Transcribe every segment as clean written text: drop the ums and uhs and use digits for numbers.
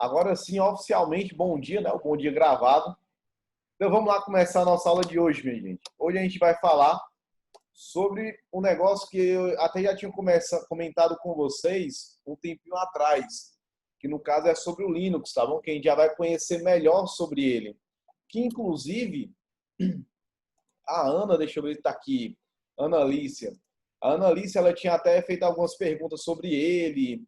Agora sim, oficialmente, bom dia, né? O bom dia gravado. Então vamos lá começar a nossa aula de hoje, minha gente. Hoje a gente vai falar sobre um negócio que eu até já tinha comentado com vocês um tempinho atrás, que no caso é sobre o Linux, tá bom? Que a gente já vai conhecer melhor sobre ele. Que inclusive a Ana, deixa eu ver se está aqui, Ana Alicia. A Ana Alicia, ela tinha até feito algumas perguntas sobre ele,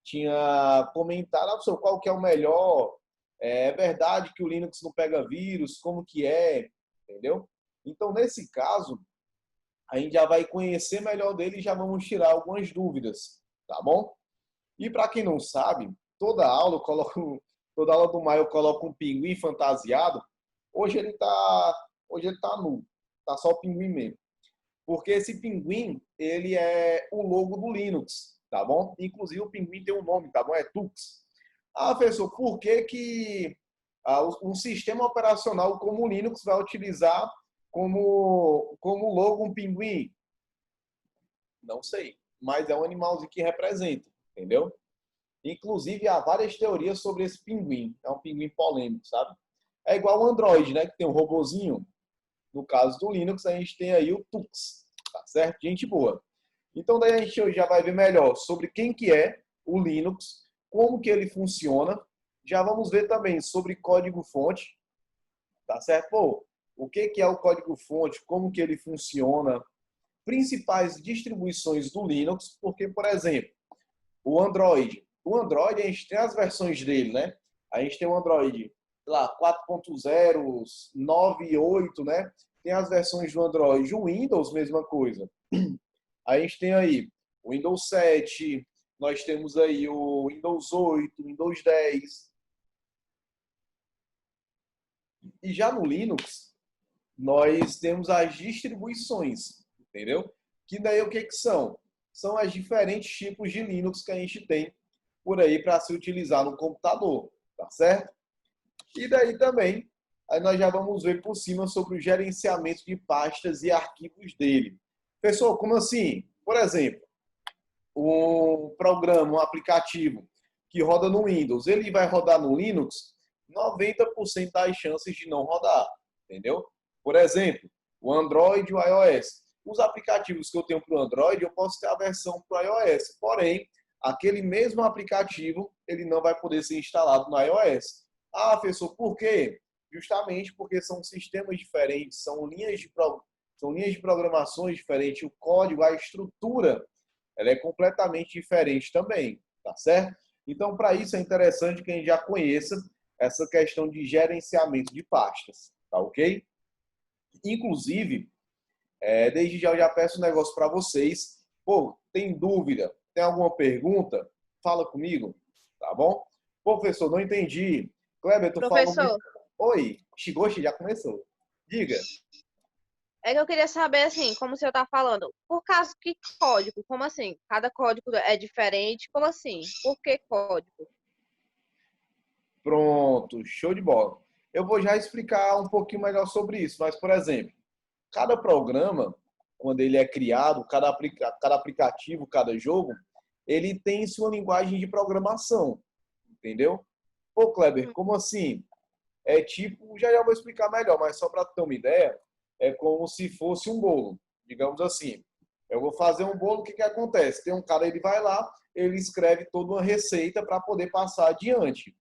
tinha comentado, professor, qual que é o melhor? É verdade que o Linux não pega vírus? Como que é? Entendeu? Então, nesse caso, a gente já vai conhecer melhor dele e já vamos tirar algumas dúvidas, tá bom? E para quem não sabe, toda aula do Maio eu coloco um pinguim fantasiado. Hoje ele tá nu, tá só o pinguim mesmo. Porque esse pinguim, ele é o logo do Linux, tá bom? Inclusive o pinguim tem um nome, tá bom? É Tux. Ah, professor, por que que um sistema operacional como o Linux vai utilizar como logo um pinguim? Não sei, mas é um animalzinho que representa, entendeu? Inclusive, há várias teorias sobre esse pinguim. É um pinguim polêmico, sabe? É igual o Android, né? Que tem um robozinho. No caso do Linux, a gente tem aí o Tux, tá certo? Gente boa. Então, daí a gente já vai ver melhor sobre quem que é o Linux, como que ele funciona. Já vamos ver também sobre código-fonte, tá certo? Pô, o que que é o código-fonte, como que ele funciona, principais distribuições do Linux, porque, por exemplo, o Android. O Android, a gente tem as versões dele, né? A gente tem o Android lá 4.0, 9.8, né? Tem as versões do Android. O Windows, mesma coisa. A gente tem aí o Windows 7, nós temos aí o Windows 8, Windows 10. E já no Linux, nós temos as distribuições, entendeu? Que daí o que que são? São as diferentes tipos de Linux que a gente tem por aí para se utilizar no computador, tá certo? E daí também, aí nós já vamos ver por cima sobre o gerenciamento de pastas e arquivos dele. Pessoal, como assim? Por exemplo, um programa, um aplicativo que roda no Windows, ele vai rodar no Linux, 90% das chances de não rodar, entendeu? Por exemplo, o Android e o iOS. Os aplicativos que eu tenho para o Android, eu posso ter a versão para o iOS, porém, aquele mesmo aplicativo, ele não vai poder ser instalado no iOS. Ah, professor, por quê? Justamente porque são sistemas diferentes, são linhas de programações diferentes, o código, a estrutura, ela é completamente diferente também, tá certo? Então, para isso é interessante que a gente já conheça essa questão de gerenciamento de pastas, tá ok? Inclusive, desde já eu já peço um negócio para vocês. Pô, tem dúvida? Tem alguma pergunta? Fala comigo, tá bom? Pô, professor, não entendi. Kleber, tu falou muito... Professor, Oi, Shigoshi já começou. Diga. é que eu queria saber, assim, como o senhor tá falando, por causa que código? Como assim? Cada código é diferente? Como assim? Por que código? Pronto, show de bola. Eu vou já explicar um pouquinho melhor sobre isso, mas, por exemplo, cada programa, quando ele é criado, cada aplicativo, cada jogo, ele tem sua linguagem de programação, entendeu? Pô, Kleber, Hum. como assim? É tipo, já vou explicar melhor, mas só para ter uma ideia, é como se fosse um bolo, digamos assim. Eu vou fazer um bolo, o que que acontece? Tem um cara, ele vai lá, ele escreve toda uma receita para poder passar adiante.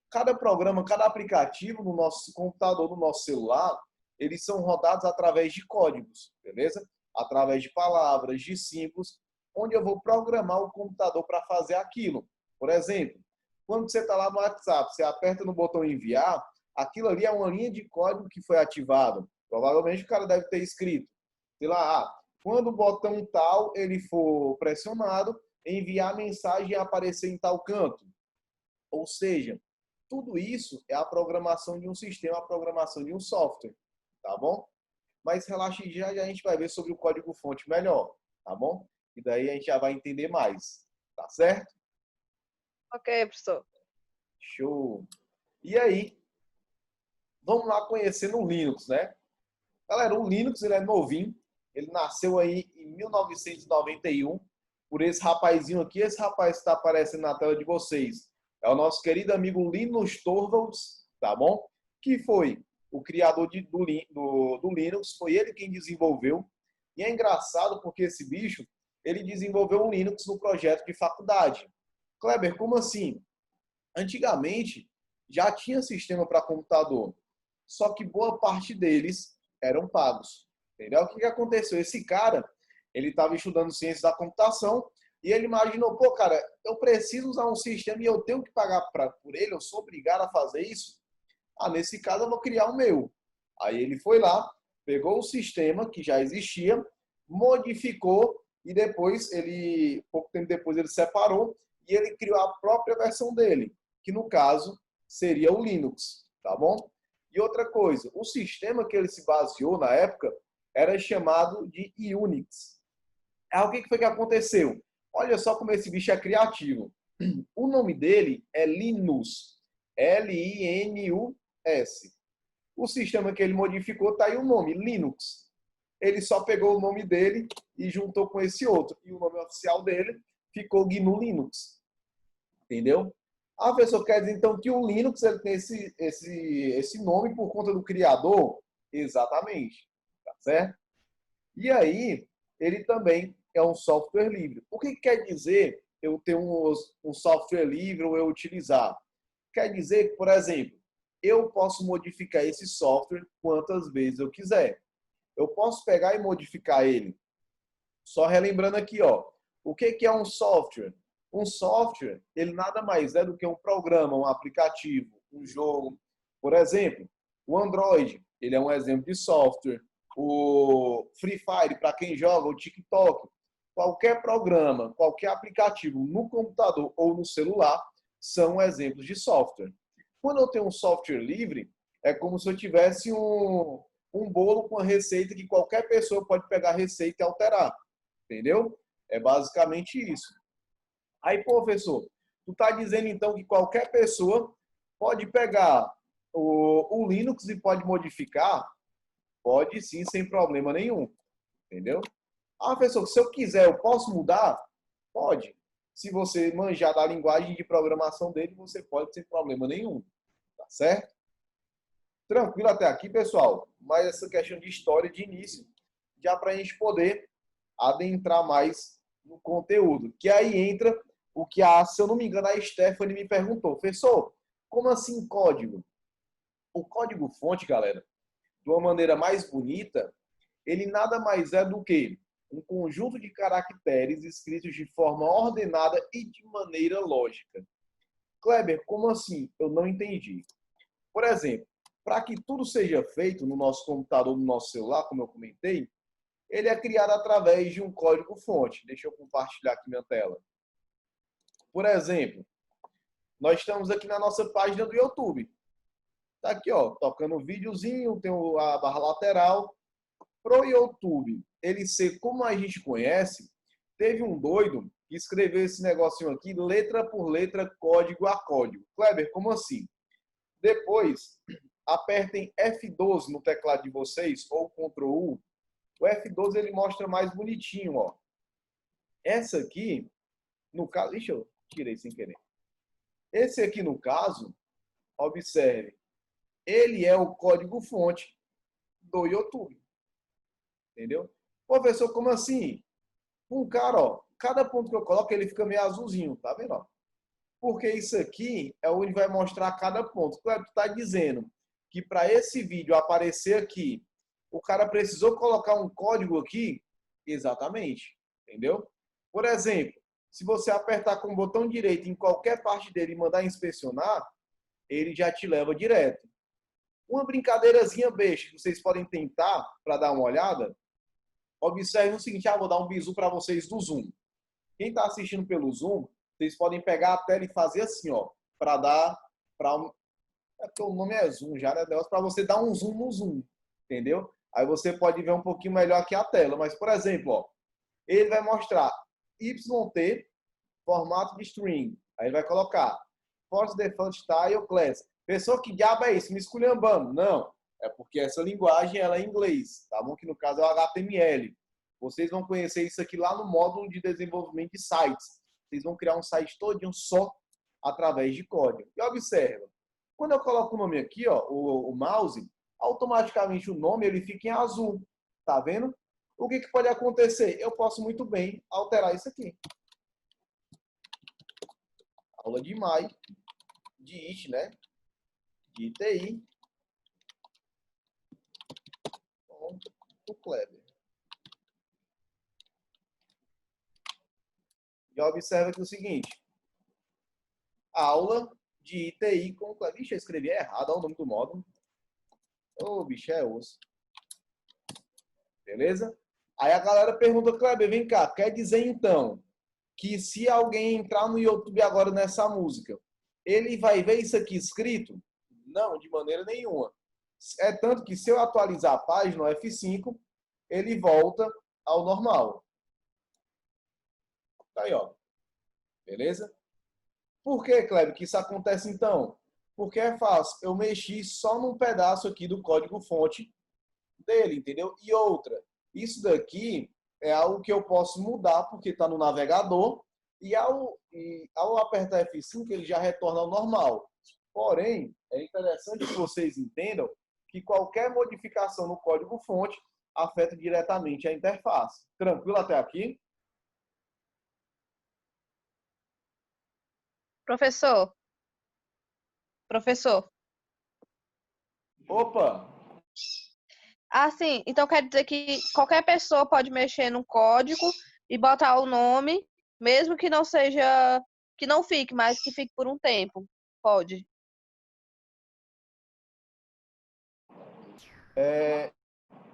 Cada programa, cada aplicativo no nosso computador, no nosso celular, eles são rodados através de códigos, beleza? Através de palavras, de símbolos, onde eu vou programar o computador para fazer aquilo. Por exemplo, quando você está lá no WhatsApp, você aperta no botão enviar, aquilo ali é uma linha de código que foi ativado. Provavelmente o cara deve ter escrito, sei lá, quando o botão tal ele for pressionado, enviar a mensagem e aparecer em tal canto. Ou seja, tudo isso é a programação de um sistema, a programação de um software, tá bom? Mas relaxe, já a gente vai ver sobre o código-fonte melhor, tá bom? E daí a gente já vai entender mais, tá certo? Ok, professor. Show! E aí, vamos lá conhecer o Linux, né? Galera, o Linux ele é novinho, ele nasceu aí em 1991 por esse rapazinho aqui. Esse rapaz que está aparecendo na tela de vocês É o nosso querido amigo Linus Torvalds, tá bom? Que foi o criador do Linux, foi ele quem desenvolveu. E é engraçado porque esse bicho, ele desenvolveu o Linux no projeto de faculdade. Kleber, como assim? Antigamente, já tinha sistema para computador, só que boa parte deles eram pagos. Entendeu? O que aconteceu? Esse cara, ele estava estudando ciência da computação e ele imaginou, pô, cara, eu preciso usar um sistema e eu tenho que pagar por ele, eu sou obrigado a fazer isso? Ah, nesse caso eu vou criar o meu. Aí ele foi lá, pegou o sistema que já existia, modificou e depois ele, pouco tempo depois ele separou e ele criou a própria versão dele, que no caso seria o Linux, tá bom? E outra coisa, o sistema que ele se baseou na época era chamado de Unix. Aí o que foi que aconteceu? Olha só como esse bicho é criativo. O nome dele é Linus. Linus. O sistema que ele modificou está aí o nome, Linux. Ele só pegou o nome dele e juntou com esse outro. E o nome oficial dele ficou GNU Linux. Entendeu? A pessoa quer dizer, então, que o Linux ele tem esse nome por conta do criador? Exatamente. Tá certo? E aí, ele também é um software livre. O que quer dizer eu ter um software livre ou eu utilizar? Quer dizer que, por exemplo, eu posso modificar esse software quantas vezes eu quiser. Eu posso pegar e modificar ele. Só relembrando aqui, ó, o que é um software? Um software, ele nada mais é do que um programa, um aplicativo, um jogo. Por exemplo, o Android, ele é um exemplo de software. O Free Fire, para quem joga, o TikTok. Qualquer programa, qualquer aplicativo no computador ou no celular são exemplos de software. Quando eu tenho um software livre, é como se eu tivesse um bolo com a receita que qualquer pessoa pode pegar a receita e alterar. Entendeu? É basicamente isso. Aí, professor, tu tá dizendo então que qualquer pessoa pode pegar o Linux e pode modificar? Pode sim, sem problema nenhum. Entendeu? Ah, professor, se eu quiser, eu posso mudar? Pode. Se você manjar da linguagem de programação dele, você pode sem problema nenhum. Tá certo? Tranquilo até aqui, pessoal. Mas essa questão de história de início, já para a gente poder adentrar mais no conteúdo. Que aí entra o que, se eu não me engano, a Stephanie me perguntou. Professor, como assim código? O código-fonte, galera, de uma maneira mais bonita, ele nada mais é do que um conjunto de caracteres escritos de forma ordenada e de maneira lógica. Kleber, como assim? Eu não entendi. Por exemplo, para que tudo seja feito no nosso computador, no nosso celular, como eu comentei, ele é criado através de um código-fonte. Deixa eu compartilhar aqui minha tela. Por exemplo, nós estamos aqui na nossa página do YouTube. Tá aqui, ó, tocando um videozinho, tem a barra lateral. Pro YouTube, ele ser como a gente conhece, teve um doido que escreveu esse negocinho aqui, letra por letra, código a código. Kleber, como assim? Depois, apertem F12 no teclado de vocês, ou Ctrl U. O F12 ele mostra mais bonitinho, ó. Essa aqui, no caso, deixa eu tirei sem querer. Esse aqui, no caso, observe, ele é o código-fonte do YouTube. Entendeu? Professor, como assim? Um cara, ó, cada ponto que eu coloco, ele fica meio azulzinho, tá vendo? Ó? Porque isso aqui é onde vai mostrar cada ponto. Tu está dizendo que para esse vídeo aparecer aqui, o cara precisou colocar um código aqui? Exatamente. Entendeu? Por exemplo, se você apertar com o botão direito em qualquer parte dele e mandar inspecionar, ele já te leva direto. Uma brincadeirazinha besta que vocês podem tentar para dar uma olhada, observe o seguinte, vou dar um bisu para vocês do Zoom. Quem está assistindo pelo Zoom, vocês podem pegar a tela e fazer assim, ó, para dar, é porque o nome é Zoom já, né? Para você dar um zoom no Zoom, entendeu? Aí você pode ver um pouquinho melhor aqui a tela. Mas, por exemplo, ó, ele vai mostrar YT, formato de string. Aí ele vai colocar Force Default Style Class. Pessoa, que diabo é isso? Me esculhambando. Não, é porque essa linguagem ela é em inglês, tá bom? Que no caso é o HTML. Vocês vão conhecer isso aqui lá no módulo de desenvolvimento de sites. Vocês vão criar um site todinho só através de código. E observa, quando eu coloco o nome aqui, ó, o mouse, automaticamente o nome ele fica em azul. Tá vendo? O que pode acontecer? Eu posso muito bem alterar isso aqui. Aula de maio, de IT, né? De TI. Com o Kleber. E observa aqui o seguinte. Aula de ITI com o Kleber. Ixi, eu escrevi errado, olha o nome do módulo. Ô, bicho, é osso. Beleza? Aí a galera pergunta, Kleber, vem cá, quer dizer então que se alguém entrar no YouTube agora nessa música, ele vai ver isso aqui escrito? Não, de maneira nenhuma. É tanto que se eu atualizar a página, no F5, ele volta ao normal. Tá aí, ó. Beleza? Por que, Kleber, que isso acontece então? Porque é fácil. Eu mexi só num pedaço aqui do código-fonte dele, entendeu? E outra, isso daqui é algo que eu posso mudar porque está no navegador e ao apertar F5 ele já retorna ao normal. Porém, é interessante que vocês entendam que qualquer modificação no código-fonte afeta diretamente a interface. Tranquilo até aqui? Professor, professor. Opa! Ah, sim. Então quer dizer que qualquer pessoa pode mexer no código e botar o nome, mesmo que não seja, que não fique, mas que fique por um tempo. Pode.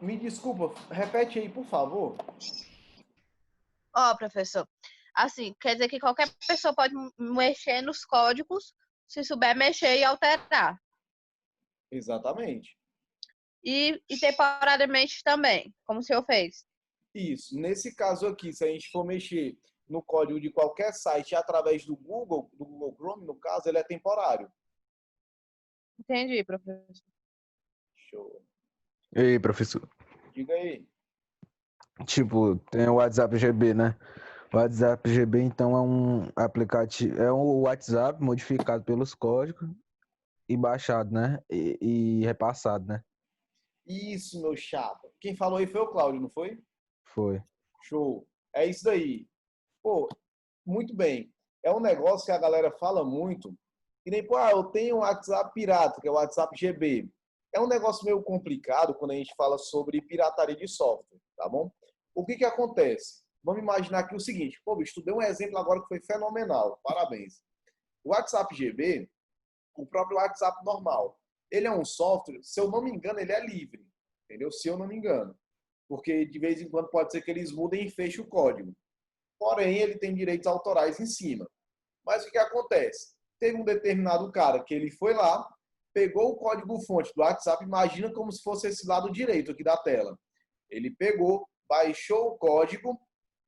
Me desculpa, repete aí, por favor. Ó, professor. Assim, quer dizer que qualquer pessoa pode mexer nos códigos se souber mexer e alterar. Exatamente. E temporariamente também, como o senhor fez. Isso. Nesse caso aqui, se a gente for mexer no código de qualquer site através do Google Chrome, no caso, ele é temporário. Entendi, professor. Show. E aí, professor? Diga aí. Tipo, tem o WhatsApp GB, né? O WhatsApp GB, então, é um aplicativo, é um WhatsApp modificado pelos códigos e baixado, né? E repassado, né? Isso, meu chapa. Quem falou aí foi o Cláudio, não foi? Foi. Show. É isso daí. Pô, muito bem. É um negócio que a galera fala muito. E nem, pô, eu tenho um WhatsApp pirata, que é o WhatsApp GB. É um negócio meio complicado quando a gente fala sobre pirataria de software, tá bom? O que acontece? Vamos imaginar aqui o seguinte. Pô, bicho, tu deu um exemplo agora que foi fenomenal. Parabéns. O WhatsApp GB, o próprio WhatsApp normal, ele é um software, se eu não me engano, ele é livre. Entendeu? Se eu não me engano. Porque de vez em quando pode ser que eles mudem e fechem o código. Porém, ele tem direitos autorais em cima. Mas o que acontece? Teve um determinado cara que ele foi lá, pegou o código-fonte do WhatsApp, imagina como se fosse esse lado direito aqui da tela. Ele pegou, baixou o código,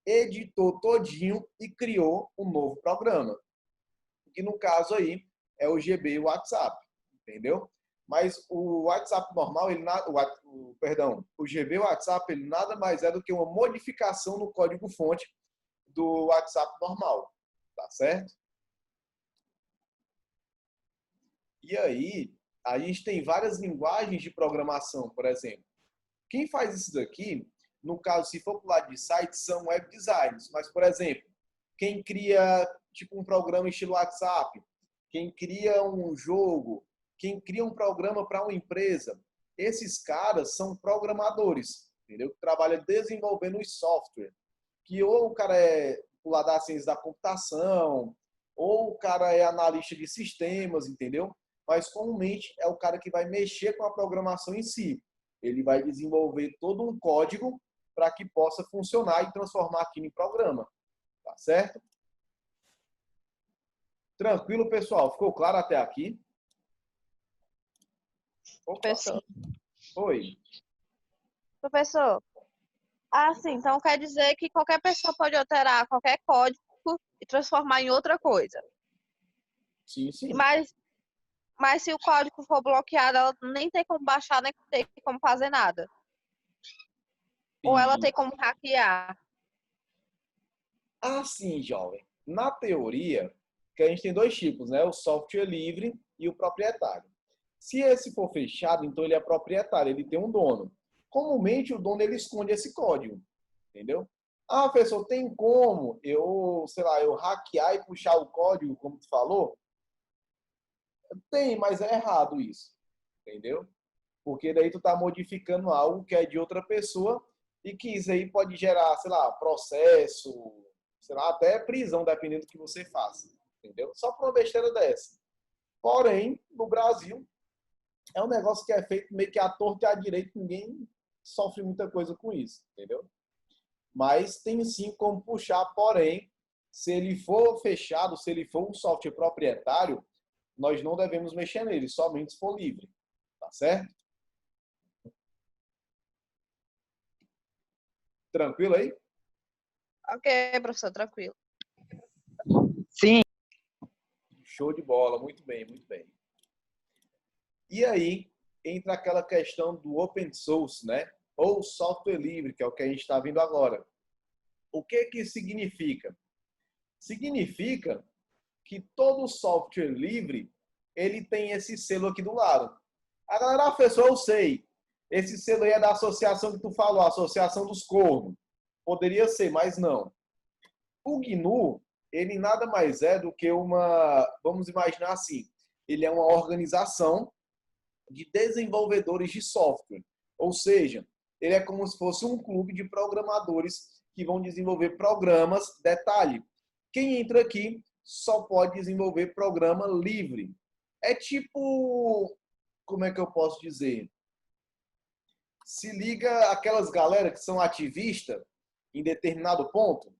editou todinho e criou um novo programa. Que no caso aí é o GB WhatsApp, entendeu? Mas o WhatsApp normal, o GB WhatsApp, ele nada mais é do que uma modificação no código-fonte do WhatsApp normal, tá certo? E aí, a gente tem várias linguagens de programação, por exemplo. Quem faz isso daqui, no caso, se for para o lado de sites, são web designers. Mas, por exemplo, quem cria tipo um programa estilo WhatsApp, quem cria um jogo, quem cria um programa para uma empresa, esses caras são programadores, entendeu? Que trabalham desenvolvendo os software. Que ou o cara é do lado da ciência da computação, ou o cara é analista de sistemas, entendeu? Mas comumente é o cara que vai mexer com a programação em si. Ele vai desenvolver todo um código para que possa funcionar e transformar aquilo em programa. Tá certo? Tranquilo, pessoal? Ficou claro até aqui? Opa. Professor. Oi. Professor, sim, então quer dizer que qualquer pessoa pode alterar qualquer código e transformar em outra coisa. Sim, sim. Mas se o código for bloqueado, ela nem tem como baixar, nem tem como fazer nada. Ou ela tem como hackear. Assim, jovem. Na teoria, que a gente tem dois tipos, né? O software livre e o proprietário. Se esse for fechado, então ele é proprietário, ele tem um dono. Comumente o dono ele esconde esse código, entendeu? Ah, professor, tem como sei lá, eu hackear e puxar o código, como tu falou? Tem, mas é errado isso, entendeu? Porque daí tu tá modificando algo que é de outra pessoa e que isso aí pode gerar, sei lá, processo, sei lá, até prisão, dependendo do que você faça, entendeu? Só por uma besteira dessa. Porém, no Brasil, é um negócio que é feito meio que à torta e à direita, ninguém sofre muita coisa com isso, entendeu? Mas tem sim como puxar, porém, se ele for fechado, se ele for um software proprietário, nós não devemos mexer nele, somente se for livre, tá certo? Tranquilo aí? Ok, professor, tranquilo. Sim. Show de bola, muito bem, muito bem. E aí entra aquela questão do open source, né? Ou software livre, que é o que a gente está vendo agora. O que que significa? Significa que todo software livre, ele tem esse selo aqui do lado. A galera, professor, eu sei. Esse selo aí é da associação que tu falou, a Associação dos Cornos. Poderia ser, mas não. O GNU, ele nada mais é do que vamos imaginar assim, ele é uma organização de desenvolvedores de software. Ou seja, ele é como se fosse um clube de programadores que vão desenvolver programas. Detalhe, quem entra aqui só pode desenvolver programa livre. É tipo, como é que eu posso dizer? Se liga aquelas galera que são ativistas em determinado ponto.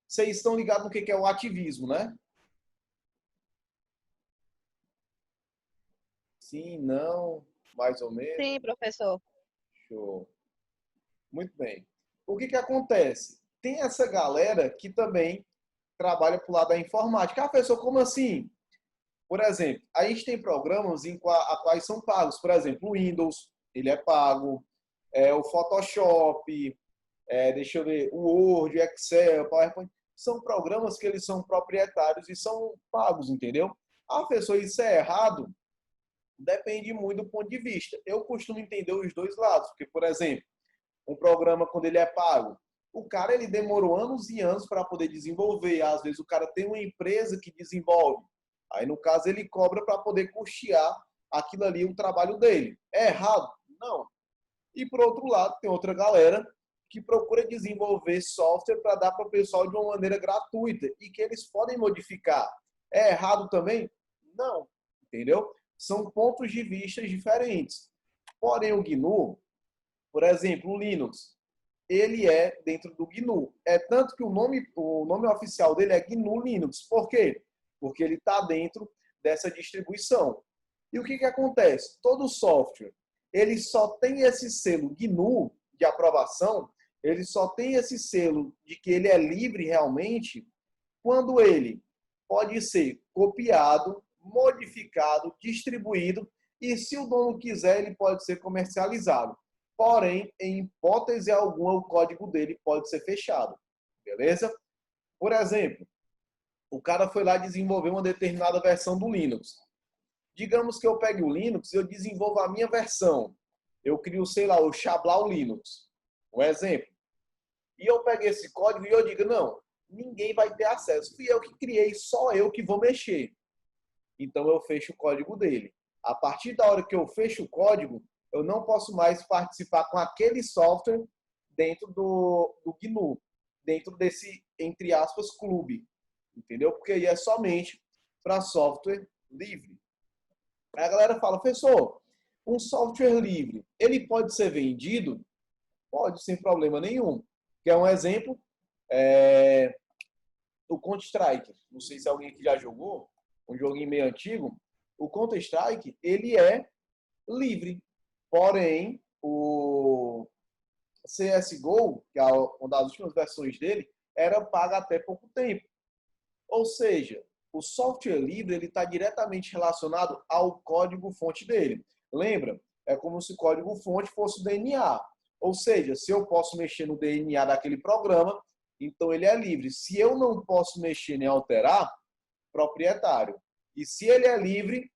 Vocês estão ligados no que é o ativismo, né? Sim, não, mais ou menos. Sim, professor. Show. Muito bem. O que acontece? Tem essa galera que também trabalha para o lado da informática. Ah, professor, como assim? Por exemplo, a gente tem programas a quais são pagos. Por exemplo, o Windows, ele é pago. O Photoshop, deixa eu ver, o Word, o Excel, o PowerPoint. São programas que eles são proprietários e são pagos, entendeu? Ah, professor, isso é errado? Depende muito do ponto de vista. Eu costumo entender os dois lados, porque, por exemplo, um programa quando ele é pago, o cara ele demorou anos e anos para poder desenvolver. Às vezes o cara tem uma empresa que desenvolve. Aí no caso ele cobra para poder custear aquilo ali, o trabalho dele. É errado? Não. E por outro lado, tem outra galera que procura desenvolver software para dar para o pessoal de uma maneira gratuita e que eles podem modificar. É errado também? Não. Entendeu? São pontos de vista diferentes. Porém, o GNU, por exemplo, o Linux, ele é dentro do GNU. É tanto que o nome oficial dele é GNU Linux. Por quê? Porque ele está dentro dessa distribuição. E o que acontece? Todo software, ele só tem esse selo GNU de aprovação, ele só tem esse selo de que ele é livre realmente quando ele pode ser copiado, modificado, distribuído e, se o dono quiser, ele pode ser comercializado. Porém, em hipótese alguma, o código dele pode ser fechado. Beleza? Por exemplo, o cara foi lá desenvolver uma determinada versão do Linux. Digamos que eu pegue o Linux e eu desenvolvo a minha versão. Eu crio, sei lá, o Xablau Linux. Um exemplo. E eu peguei esse código e eu digo, não, ninguém vai ter acesso. Fui eu que criei, só eu que vou mexer. Então eu fecho o código dele. A partir da hora que eu fecho o código, eu não posso mais participar com aquele software dentro do GNU, dentro desse, entre aspas, clube. Entendeu? Porque aí é somente para software livre. Aí a galera fala, professor, um software livre, ele pode ser vendido? Pode, sem problema nenhum. Quer um exemplo? O Counter-Strike. Não sei se alguém aqui já jogou, um joguinho meio antigo. O Counter-Strike, ele é livre. Porém, o CSGO, que é uma das últimas versões dele, era pago até pouco tempo. Ou seja, o software livre ele está diretamente relacionado ao código-fonte dele. Lembra? É como se o código-fonte fosse o DNA. Ou seja, se eu posso mexer no DNA daquele programa, então ele é livre. Se eu não posso mexer nem alterar, proprietário. E se ele é livre,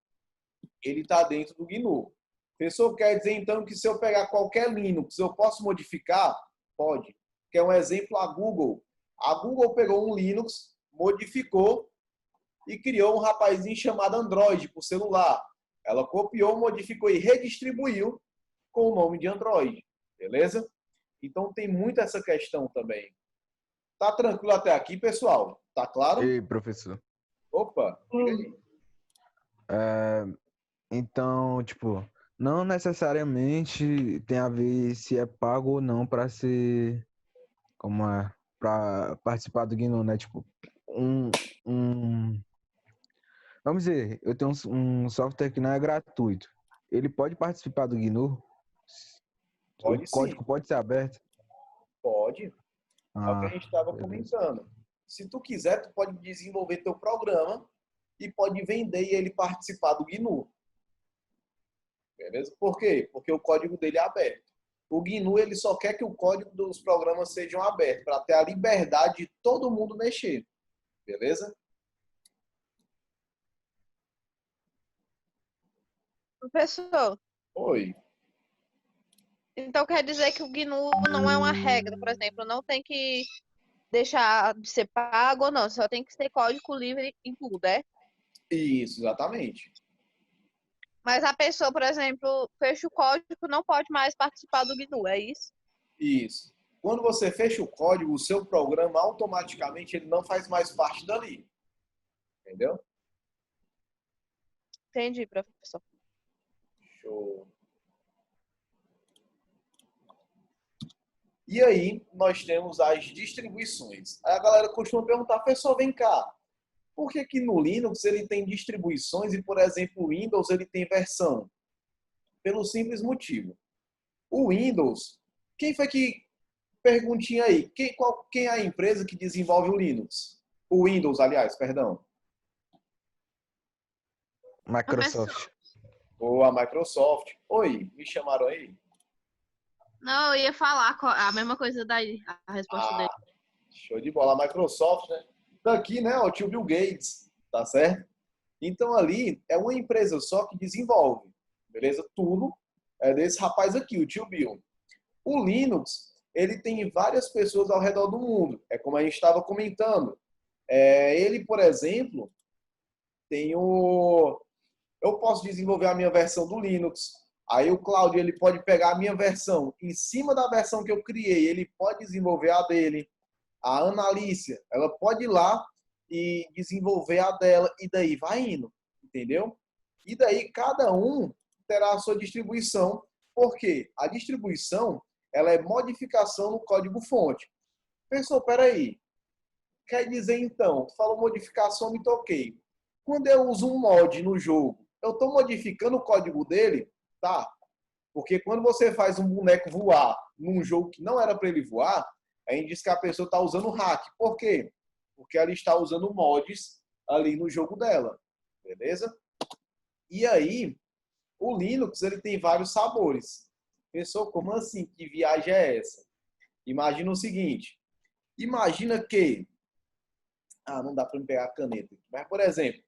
ele está dentro do GNU. Professor, quer dizer então que se eu pegar qualquer Linux, eu posso modificar? Pode. Que é um exemplo a Google. A Google pegou um Linux, modificou e criou um rapazinho chamado Android por celular. Ela copiou, modificou e redistribuiu com o nome de Android. Beleza? Então tem muito essa questão também. Tá tranquilo até aqui, pessoal? Tá claro? Ei, professor. Opa, diga aí. Então, tipo, não necessariamente tem a ver se é pago ou não para ser, como é, para participar do GNU, né? Tipo, vamos dizer, eu tenho um software que não é gratuito. Ele pode participar do GNU? O Pode sim, código pode ser aberto? pode. É o que a Ah, gente estava beleza. comentando. Se tu quiser, tu pode desenvolver teu programa e pode vender e ele participar do GNU. Beleza? Por quê? Porque o código dele é aberto. O GNU ele só quer que o código dos programas sejam abertos, para ter a liberdade de todo mundo mexer. Beleza? Professor, Oi. então quer dizer que o GNU não é uma regra, por exemplo, não tem que deixar de ser pago ou não, só tem que ser código livre em tudo, é? Isso, exatamente. Mas a pessoa, por exemplo, fecha o código, não pode mais participar do GNU, é isso? Isso. Quando você fecha o código, o seu programa automaticamente ele não faz mais parte dali. Entendeu? Entendi, professor. Show. E aí, nós temos as distribuições. Aí a galera costuma perguntar, professor, vem cá, por que que no Linux ele tem distribuições e, por exemplo, o Windows ele tem versão? Pelo simples motivo. O Windows, quem foi que, perguntinha aí, quem é a empresa que desenvolve o Linux? O Windows, aliás, perdão. Microsoft. Ou a Microsoft. Oi, me chamaram aí? Não, eu ia falar a mesma coisa daí, a resposta dele. Ah, show de bola. A Microsoft, né? Daqui, né? O tio Bill Gates, tá certo? Então ali é uma empresa só que desenvolve, beleza? Tudo é desse rapaz aqui, o tio Bill. O Linux, ele tem várias pessoas ao redor do mundo. É como a gente estava comentando. Ele, por exemplo, tem o... Eu posso desenvolver a minha versão do Linux. Aí o Cláudio, ele pode pegar a minha versão. Em cima da versão que eu criei, ele pode desenvolver a dele. A Ana Alicia, ela pode ir lá e desenvolver a dela. E daí vai indo. Entendeu? E daí cada um terá a sua distribuição. Porque a distribuição, ela é modificação no código-fonte. Pessoal, peraí. Quer dizer, então, tu falou modificação, me toquei. Quando eu uso um mod no jogo, eu estou modificando o código dele, tá? Porque quando você faz um boneco voar num jogo que não era para ele voar, a gente diz que a pessoa está usando hack. Por quê? Porque ela está usando mods ali no jogo dela. Beleza? E aí, o Linux ele tem vários sabores. Pessoal, como assim? Que viagem é essa? Imagina o seguinte. Imagina que... Ah, não dá para me pegar a caneta. Mas, por exemplo,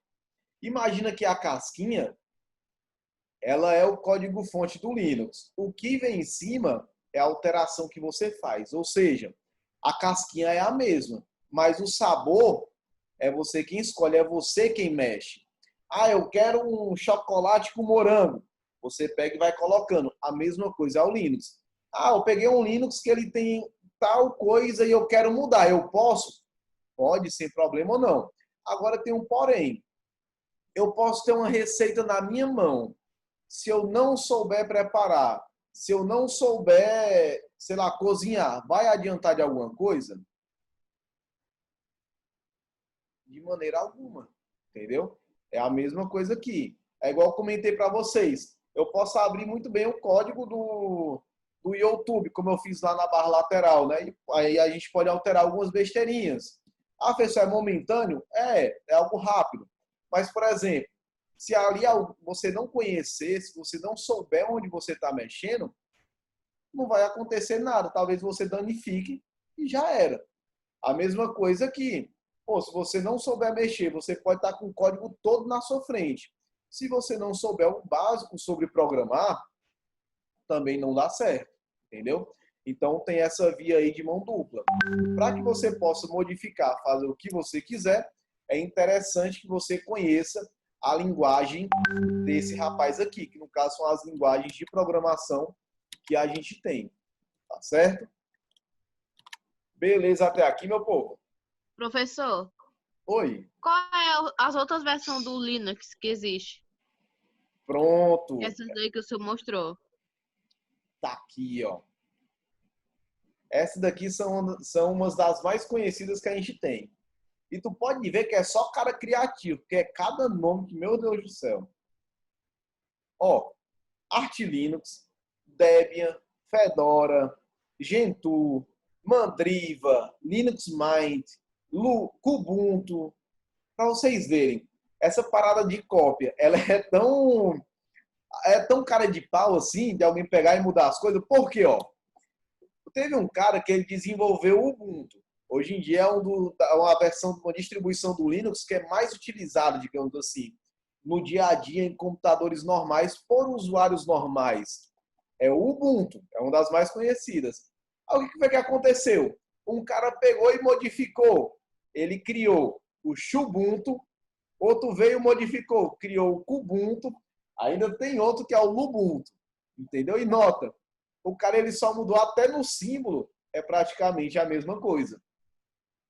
imagina que a casquinha ela é o código-fonte do Linux. O que vem em cima é a alteração que você faz. Ou seja, a casquinha é a mesma, mas o sabor é você quem escolhe, é você quem mexe. Ah, eu quero um chocolate com morango. Você pega e vai colocando. A mesma coisa é o Linux. Ah, eu peguei um Linux que ele tem tal coisa e eu quero mudar. Eu posso? Pode, sem problema ou não. Agora tem um porém. Eu posso ter uma receita na minha mão. Se eu não souber preparar, se eu não souber, sei lá, cozinhar, vai adiantar de alguma coisa? De maneira alguma, entendeu? É a mesma coisa aqui. É igual eu comentei para vocês. Eu posso abrir muito bem o código do YouTube, como eu fiz lá na barra lateral, né? E aí a gente pode alterar algumas besteirinhas. Ah, professor, é momentâneo? É algo rápido. Mas, por exemplo, se ali você não conhecer, se você não souber onde você está mexendo, não vai acontecer nada. Talvez você danifique e já era. A mesma coisa aqui. Pô, se você não souber mexer, você pode estar com o código todo na sua frente. Se você não souber o básico sobre programar, também não dá certo, entendeu? Então tem essa via aí de mão dupla. Para que você possa modificar, fazer o que você quiser, é interessante que você conheça a linguagem desse rapaz aqui, que no caso são as linguagens de programação que a gente tem, tá certo? Beleza até aqui, meu povo? Professor, Oi. qual é as outras versões do Linux que existe? Pronto. Essas daí que o senhor mostrou. Tá aqui, ó. Essas daqui são umas das mais conhecidas que a gente tem. E tu pode ver que é só cara criativo, porque é cada nome que, meu Deus do céu. Ó, Arch Linux, Debian, Fedora, Gentoo, Mandriva, Linux Mint, Kubuntu. Para vocês verem, essa parada de cópia, ela é tão cara de pau assim, de alguém pegar e mudar as coisas. Por quê, ó? Teve um cara que ele desenvolveu o Ubuntu. Hoje em dia é uma versão, uma distribuição do Linux que é mais utilizada, digamos assim, no dia a dia em computadores normais por usuários normais. É o Ubuntu, é uma das mais conhecidas. Aí, o que foi que aconteceu? Um cara pegou e modificou. Ele criou o Xubuntu, outro veio e modificou, criou o Kubuntu, ainda tem outro que é o Lubuntu, entendeu? E nota, o cara ele só mudou até no símbolo, é praticamente a mesma coisa,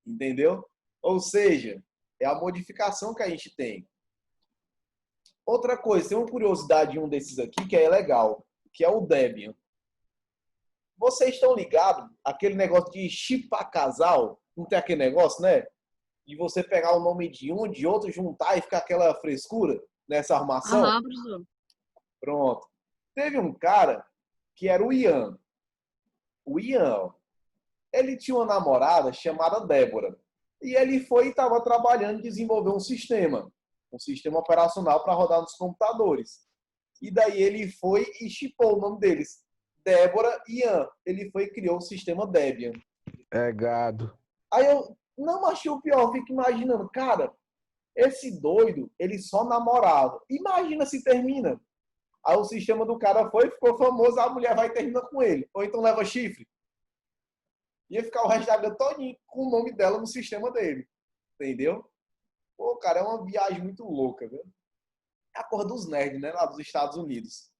entendeu? Ou seja, é a modificação que a gente tem. Outra coisa, tem uma curiosidade em um desses aqui que é legal, que é o Debian. Vocês estão ligados? Aquele negócio de chipar casal, não tem aquele negócio, né? De você pegar o nome de um, de outro, juntar e ficar aquela frescura nessa armação? Aham, professor. Pronto. Teve um cara que era o Ian. O Ian, ele tinha uma namorada chamada Débora. E ele foi e estava trabalhando em desenvolver um sistema operacional para rodar nos computadores. E daí ele foi e chipou o nome deles. Débora e Ian. Ele foi e criou o sistema Debian. É gado. Aí eu não achei o pior, eu fico imaginando, cara, esse doido, ele só namorava. Imagina se termina. Aí o sistema do cara foi, ficou famoso, a mulher vai e termina com ele. Ou então leva chifre. Ia ficar o resto da vida todinho com o nome dela no sistema dele. Entendeu? Pô, cara, é uma viagem muito louca, viu? É a cor dos nerds, né? Lá dos Estados Unidos.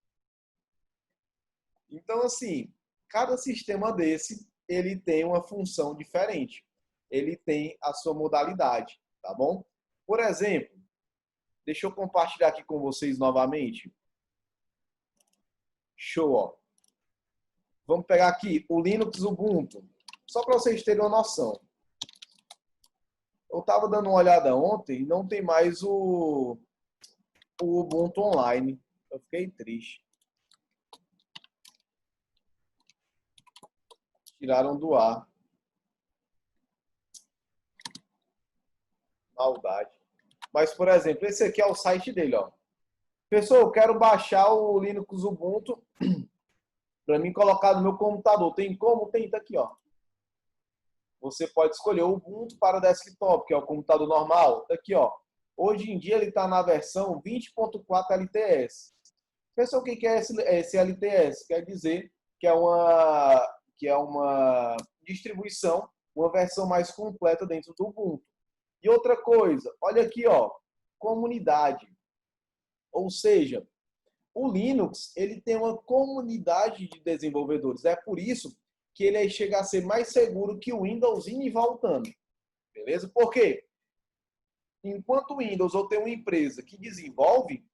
Então, assim, cada sistema desse, ele tem uma função diferente. Ele tem a sua modalidade, tá bom? Por exemplo, deixa eu compartilhar aqui com vocês novamente. Show, ó. Vamos pegar aqui o Linux Ubuntu. Só para vocês terem uma noção. Eu estava dando uma olhada ontem e não tem mais o Ubuntu Online. Eu fiquei triste. Tiraram do ar. Maldade. Mas, por exemplo, esse aqui é o site dele, ó. Pessoal, eu quero baixar o Linux Ubuntu para mim colocar no meu computador. Tem como? Tem, tá aqui, ó. Você pode escolher o Ubuntu para desktop, que é o computador normal. Tá aqui, ó. Hoje em dia ele está na versão 20.4 LTS. Pessoal, o que é esse LTS? Quer dizer que é uma distribuição, uma versão mais completa dentro do Ubuntu. E outra coisa, olha aqui, ó, comunidade. Ou seja, o Linux, ele tem uma comunidade de desenvolvedores. É por isso que ele chega a ser mais seguro que o Windows indo e voltando. Beleza? Por quê? Enquanto o Windows eu tenho uma empresa que desenvolve,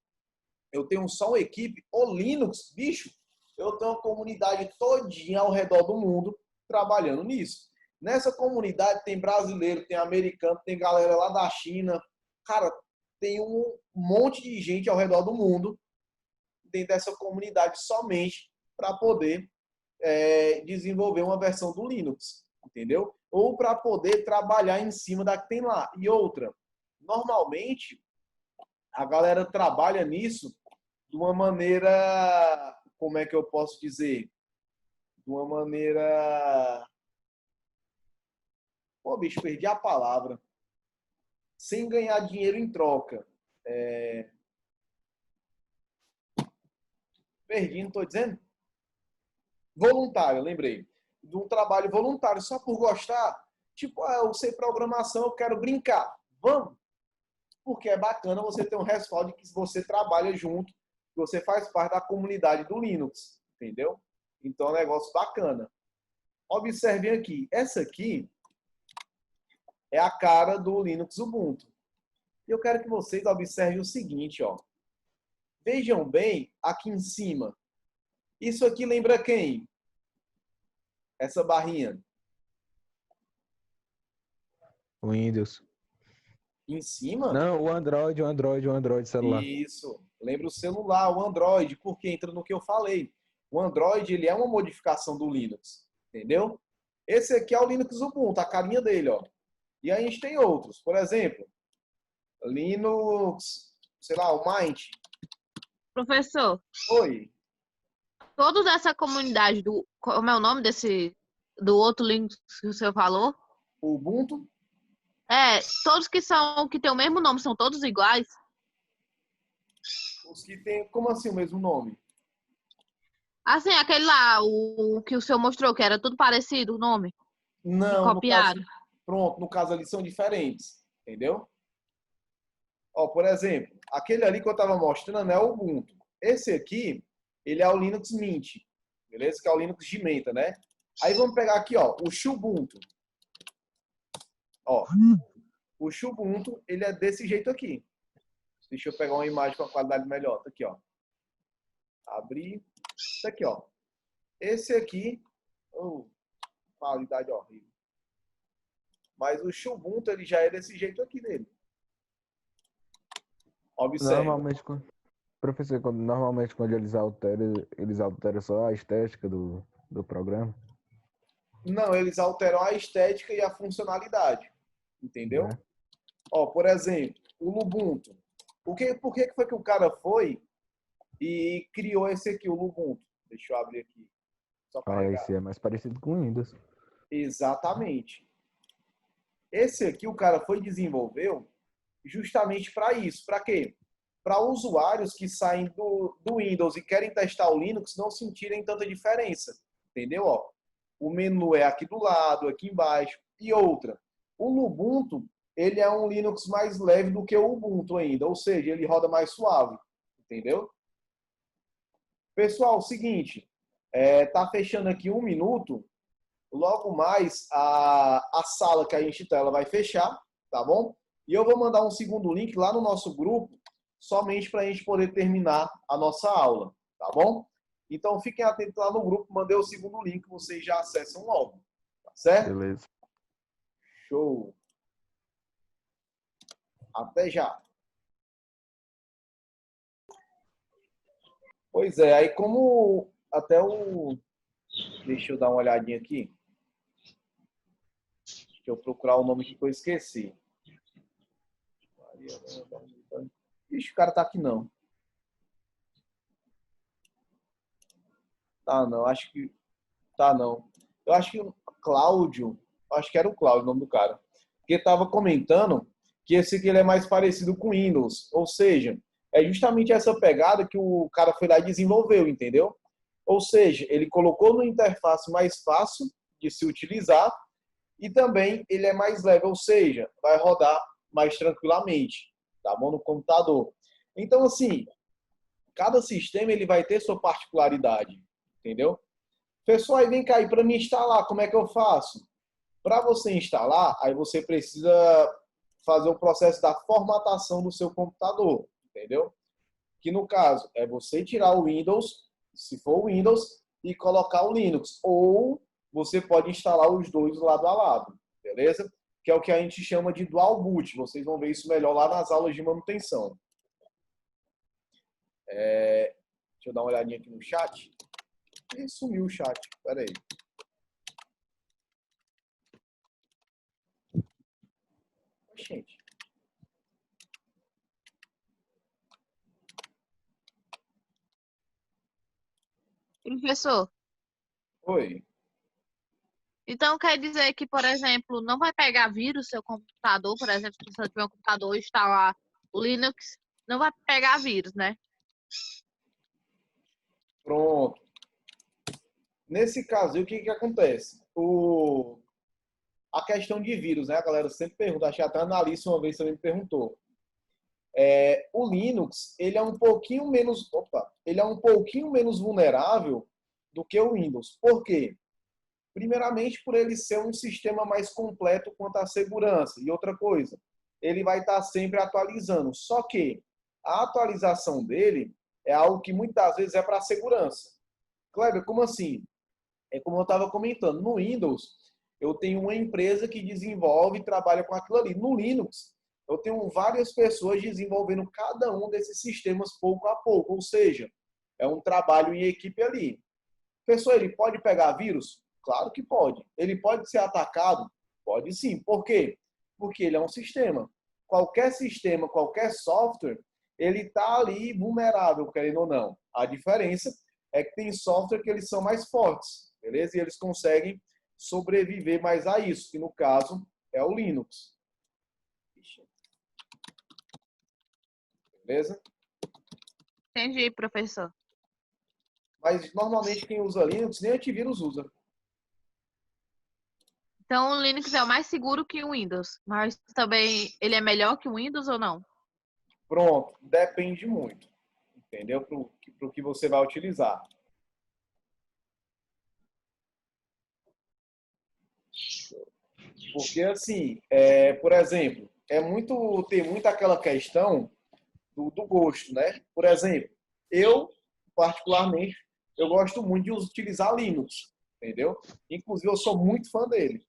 eu tenho só uma equipe, o Linux, bicho, eu tenho uma comunidade todinha ao redor do mundo trabalhando nisso. Nessa comunidade tem brasileiro, tem americano, tem galera lá da China. Cara, tem um monte de gente ao redor do mundo dentro dessa comunidade somente para poder desenvolver uma versão do Linux, entendeu? Ou para poder trabalhar em cima da que tem lá. E outra, normalmente a galera trabalha nisso de uma maneira, como é que eu posso dizer? De uma maneira Pô, bicho, perdi a palavra. Sem ganhar dinheiro em troca. Perdi, não estou dizendo? Voluntário, lembrei. De um trabalho voluntário, só por gostar. Tipo, eu sei programação, eu quero brincar. Vamos? Porque é bacana você ter um respaldo de que você trabalha junto, que você faz parte da comunidade do Linux, entendeu? Então é um negócio bacana. Observem aqui. Essa aqui é a cara do Linux Ubuntu. E eu quero que vocês observem o seguinte, ó. Vejam bem aqui em cima. Isso aqui lembra quem? Essa barrinha. Windows. Em cima? Não, o Android celular. Isso. Lembra o celular, o Android, porque entra no que eu falei. O Android, ele é uma modificação do Linux, entendeu? Esse aqui é o Linux Ubuntu, a carinha dele, ó. E aí a gente tem outros. Por exemplo, Linux, sei lá, o Mint. Professor, Oi. todos dessa comunidade do. Como é o nome do outro link que o senhor falou? O Ubuntu. Todos que tem o mesmo nome, são todos iguais? Os que tem, como assim o mesmo nome? Assim, aquele lá, o que o senhor mostrou, que era tudo parecido, o nome, que Não, no caso, copiaram. pronto, no caso ali são diferentes, entendeu? Ó, por exemplo, aquele ali que eu estava mostrando é o Ubuntu. Esse aqui, ele é o Linux Mint, beleza? Que é o Linux de menta, né? Aí vamos pegar aqui, ó, o Xubuntu. Ó, o Xubuntu, ele é desse jeito aqui. Deixa eu pegar uma imagem com a qualidade melhor. Tá aqui, ó. Abrir. Isso aqui, ó. Esse aqui, qualidade horrível. Mas o Xubuntu, ele já é desse jeito aqui dele. Observe. Professor, normalmente quando eles alteram só a estética do programa. Não, eles alteram a estética e a funcionalidade. Entendeu? Né? Ó, por exemplo, o Lubuntu. Por que foi que o cara foi e criou esse aqui, o Lubuntu? Deixa eu abrir aqui. Só carregar. Esse é mais parecido com Windows. Exatamente. Esse aqui o cara foi e desenvolveu justamente para isso. Para quê? Para usuários que saem do Windows e querem testar o Linux não sentirem tanta diferença. Entendeu? Ó, o menu é aqui do lado, aqui embaixo. E outra, o Lubuntu, ele é um Linux mais leve do que o Ubuntu ainda. Ou seja, ele roda mais suave. Entendeu? Pessoal, seguinte. Tá fechando aqui 1 minuto. Logo mais, a sala que a gente tá, ela vai fechar, tá bom? E eu vou mandar um segundo link lá no nosso grupo, somente para a gente poder terminar a nossa aula, tá bom? Então, fiquem atentos lá no grupo, mandei o segundo link, vocês já acessam logo, tá certo? Beleza. Show! Até já! Pois é, aí como até o... Deixa eu dar uma olhadinha aqui. Deixa eu procurar o nome que eu esqueci. Ixi, o cara tá aqui não. Tá não, acho que... Tá não. Eu acho que o Cláudio... Acho que era o Cláudio o nome do cara. Porque tava comentando que esse aqui ele é mais parecido com Windows. Ou seja, é justamente essa pegada que o cara foi lá e desenvolveu, entendeu? Ou seja, ele colocou no interface mais fácil de se utilizar e também ele é mais leve, ou seja, vai rodar mais tranquilamente, tá bom? No computador. Então, assim, cada sistema ele vai ter sua particularidade, entendeu? Pessoal, aí vem cá, aí para me instalar, como é que eu faço? Para você instalar, aí você precisa fazer o processo da formatação do seu computador, entendeu? Que no caso é você tirar o Windows, se for o Windows, e colocar o Linux. Ou você pode instalar os dois lado a lado, beleza? Que é o que a gente chama de dual boot. Vocês vão ver isso melhor lá nas aulas de manutenção. Deixa eu dar uma olhadinha aqui no chat. Ih, sumiu o chat. Pera aí. Gente. Professor, Oi. Então quer dizer que, por exemplo, não vai pegar vírus seu computador, por exemplo, se você tiver um computador e instalar o Linux, não vai pegar vírus, né? Pronto. Nesse caso, o que que acontece? A questão de vírus, né? A galera sempre pergunta, acho que até a Analice uma vez também me perguntou. O Linux, ele é um pouquinho menos, ele é um pouquinho menos vulnerável do que o Windows. Por quê? Primeiramente, por ele ser um sistema mais completo quanto à segurança. E outra coisa, ele vai estar sempre atualizando. Só que a atualização dele é algo que muitas vezes é para segurança. Kleber, como assim? É como eu estava comentando, no Windows, eu tenho uma empresa que desenvolve e trabalha com aquilo ali. No Linux, eu tenho várias pessoas desenvolvendo cada um desses sistemas pouco a pouco. Ou seja, é um trabalho em equipe ali. Pessoa, ele pode pegar vírus? Claro que pode. Ele pode ser atacado? Pode sim. Por quê? Porque ele é um sistema. Qualquer sistema, qualquer software, ele está ali vulnerável, querendo ou não. A diferença é que tem software que eles são mais fortes, beleza? E eles conseguem sobreviver mais a isso, que no caso é o Linux. Beleza? Entendi, professor. Mas normalmente quem usa Linux nem antivírus usa. Então o Linux é o mais seguro que o Windows, mas também ele é melhor que o Windows ou não? Pronto, depende muito, entendeu? Para o que você vai utilizar. Porque, assim, por exemplo, tem muito aquela questão do gosto, né? Por exemplo, eu, particularmente, eu gosto muito de utilizar Linux, entendeu? Inclusive, eu sou muito fã dele,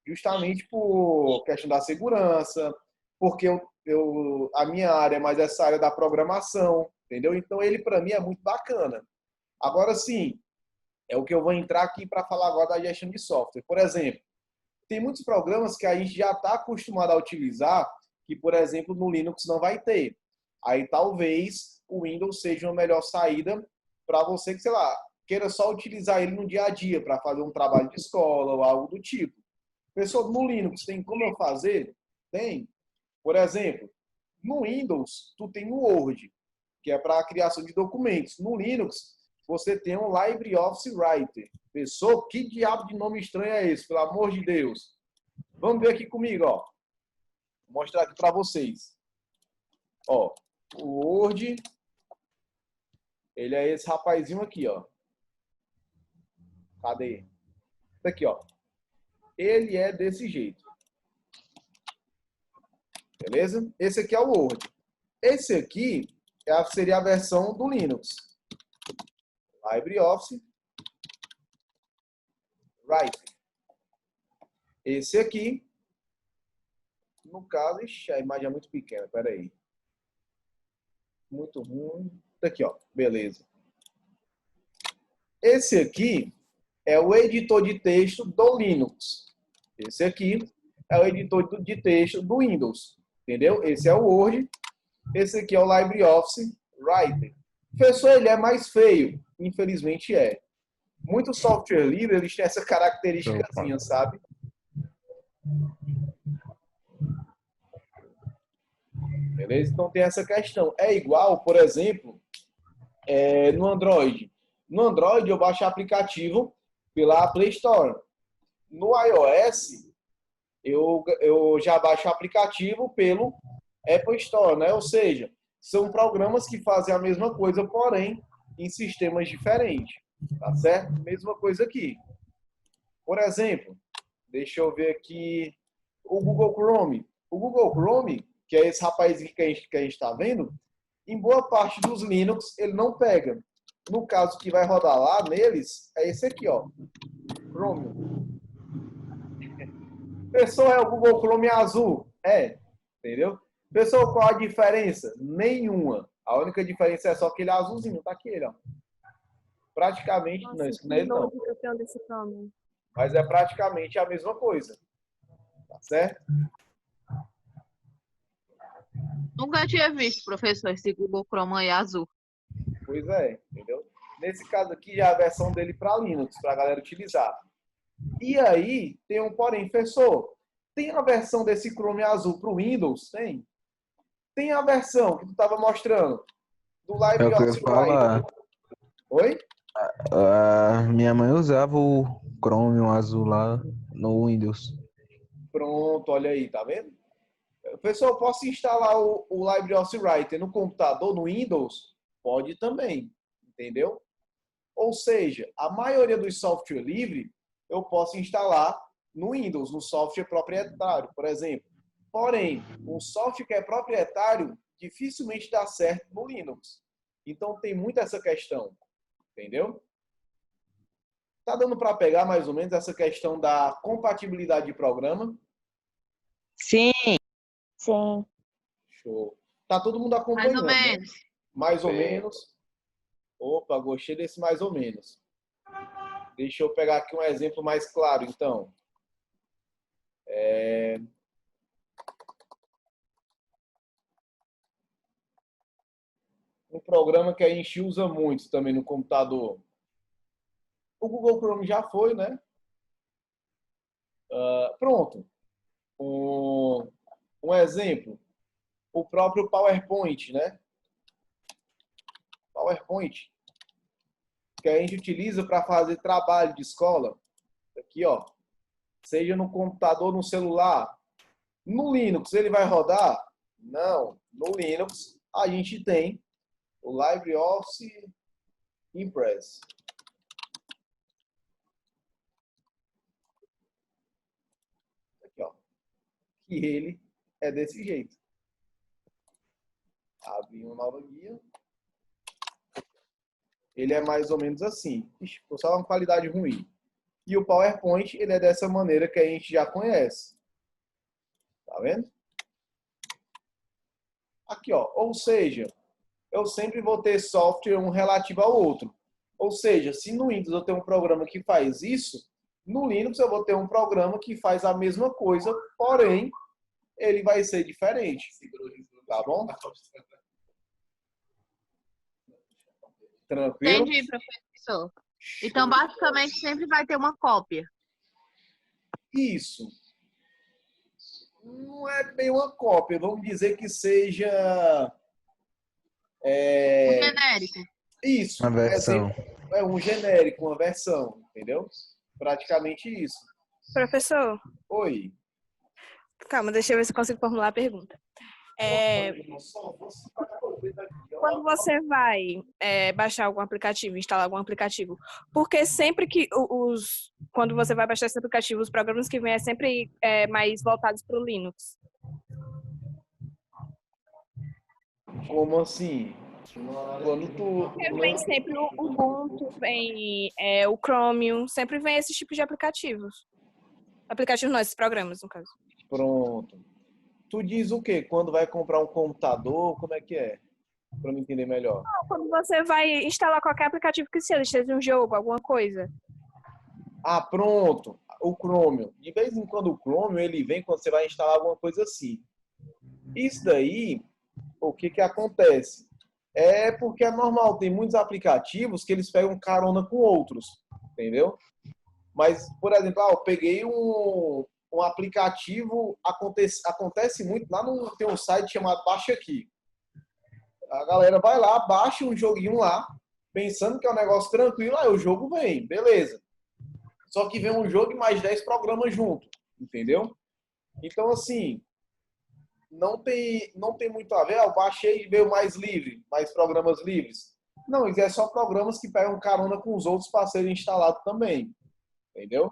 justamente por questão da segurança, porque a minha área é mais essa área da programação, entendeu? Então, ele, para mim, é muito bacana. Agora, sim, é o que eu vou entrar aqui para falar agora da gestão de software. Por exemplo, tem muitos programas que a gente já está acostumado a utilizar, que, por exemplo, no Linux não vai ter. Aí talvez o Windows seja uma melhor saída para você que, sei lá, queira só utilizar ele no dia a dia para fazer um trabalho de escola ou algo do tipo. Pessoal, no Linux tem como eu fazer? Tem. Por exemplo, no Windows, tu tem o Word, que é para a criação de documentos. No Linux, você tem o LibreOffice Writer. Pessoal, que diabo de nome estranho é esse? Pelo amor de Deus. Vamos ver aqui comigo, ó. Vou mostrar aqui para vocês. Ó, o Word, ele é esse rapazinho aqui, ó. Cadê? Tá aqui, ó. Ele é desse jeito. Beleza? Esse aqui é o Word. Esse aqui seria a versão do Linux. LibreOffice Writer. Esse aqui, no caso, ixi, a imagem é muito pequena, peraí. Muito ruim. Aqui, ó, beleza. Esse aqui é o editor de texto do Linux. Esse aqui é o editor de texto do Windows. Entendeu? Esse é o Word. Esse aqui é o LibreOffice Writer. Professor, ele é mais feio. Infelizmente é. Muito software livre, eles têm essa característica, sabe? Beleza? Então tem essa questão. É igual, por exemplo, no Android. No Android eu baixo aplicativo pela Play Store. No iOS eu já baixo aplicativo pelo Apple Store, né? Ou seja, são programas que fazem a mesma coisa, porém em sistemas diferentes. Tá certo? Mesma coisa aqui. Por exemplo, deixa eu ver aqui o Google Chrome. O Google Chrome, que é esse rapazinho que a gente está vendo, em boa parte dos Linux ele não pega. No caso que vai rodar lá neles, é esse aqui, ó. Chrome. Pessoal, é o Google Chrome azul. Entendeu? Pessoal, qual a diferença? Nenhuma. A única diferença é só aquele azulzinho. Tá aqui ele, ó. Praticamente, Nossa, não, isso não é ele, não. eu tenho desse Chrome. Mas é praticamente a mesma coisa. Tá certo? Nunca tinha visto, professor, esse Google Chrome aí azul. Pois é, entendeu? Nesse caso aqui, já é a versão dele para Linux, para a galera utilizar. E aí, tem um porém, professor. Tem a versão desse Chrome azul para o Windows? Tem. Tem a versão que tu estava mostrando do É o que eu ia LibreOffice falar. Writer. Oi? Minha mãe usava o Chromium azul lá no Windows. Pronto, olha aí, tá vendo? Professor, eu posso instalar o LibreOffice Writer no computador, no Windows? Pode também, entendeu? Ou seja, a maioria dos software livre eu posso instalar no Windows, no software proprietário, por exemplo. Porém, um software que é proprietário dificilmente dá certo no Linux. Então tem muito essa questão, entendeu? Tá dando para pegar mais ou menos essa questão da compatibilidade de programa? Sim. Sim. Show. Tá todo mundo Mais ou acompanhando, né? menos. Mais ou menos. Opa, gostei desse mais ou menos. Deixa eu pegar aqui um exemplo mais claro, então. Um programa que a gente usa muito também no computador. O Google Chrome já foi, né? Pronto. Um exemplo. O próprio PowerPoint, né? PowerPoint. Que a gente utiliza para fazer trabalho de escola. Aqui, ó. Seja no computador, no celular. No Linux, ele vai rodar? Não. No Linux, a gente tem o LibreOffice Impress. Aqui, ó. E ele é desse jeito. Abrir uma nova guia. Ele é mais ou menos assim. Ficou só uma qualidade ruim. E o PowerPoint, ele é dessa maneira que a gente já conhece. Tá vendo? Aqui, ó. Ou seja, eu sempre vou ter software um relativo ao outro. Ou seja, se no Windows eu tenho um programa que faz isso, no Linux eu vou ter um programa que faz a mesma coisa, porém, ele vai ser diferente. Tá bom? Tranquilo? Entendi, professor. Então, basicamente, sempre vai ter uma cópia. Isso. Não é bem uma cópia. Vamos dizer que seja... Um genérico. Isso. Uma versão. É um genérico, uma versão. Entendeu? Praticamente isso. Professor, Oi. calma, deixa eu ver se eu consigo formular a pergunta. Quando você vai baixar algum aplicativo, instalar algum aplicativo, porque sempre que quando você vai baixar esse aplicativo, os programas que vêm é sempre mais voltados para o Linux. Como assim? Quando Porque vem sempre o Ubuntu, vem o Chromium, sempre vem esse tipo de aplicativos. Aplicativos não, esses programas, no caso. Pronto. Tu diz o quê? Quando vai comprar um computador, como é que é? Para me entender melhor. Quando você vai instalar qualquer aplicativo que seja um jogo, alguma coisa. Ah, pronto. O Chromium. De vez em quando o Chromium, ele vem quando você vai instalar alguma coisa assim. Isso daí, o que que acontece? É porque é normal, tem muitos aplicativos que eles pegam carona com outros, entendeu? Mas, por exemplo, eu peguei um aplicativo, acontece muito, lá no, tem um site chamado Baixa Aqui. A galera vai lá, baixa um joguinho lá, pensando que é um negócio tranquilo, aí o jogo vem, beleza. Só que vem um jogo e mais 10 programas junto, entendeu? Então, assim, não tem muito a ver, eu baixei e veio mais livre, mais programas livres. Não, isso é só programas que pegam carona com os outros para serem instalados também, entendeu?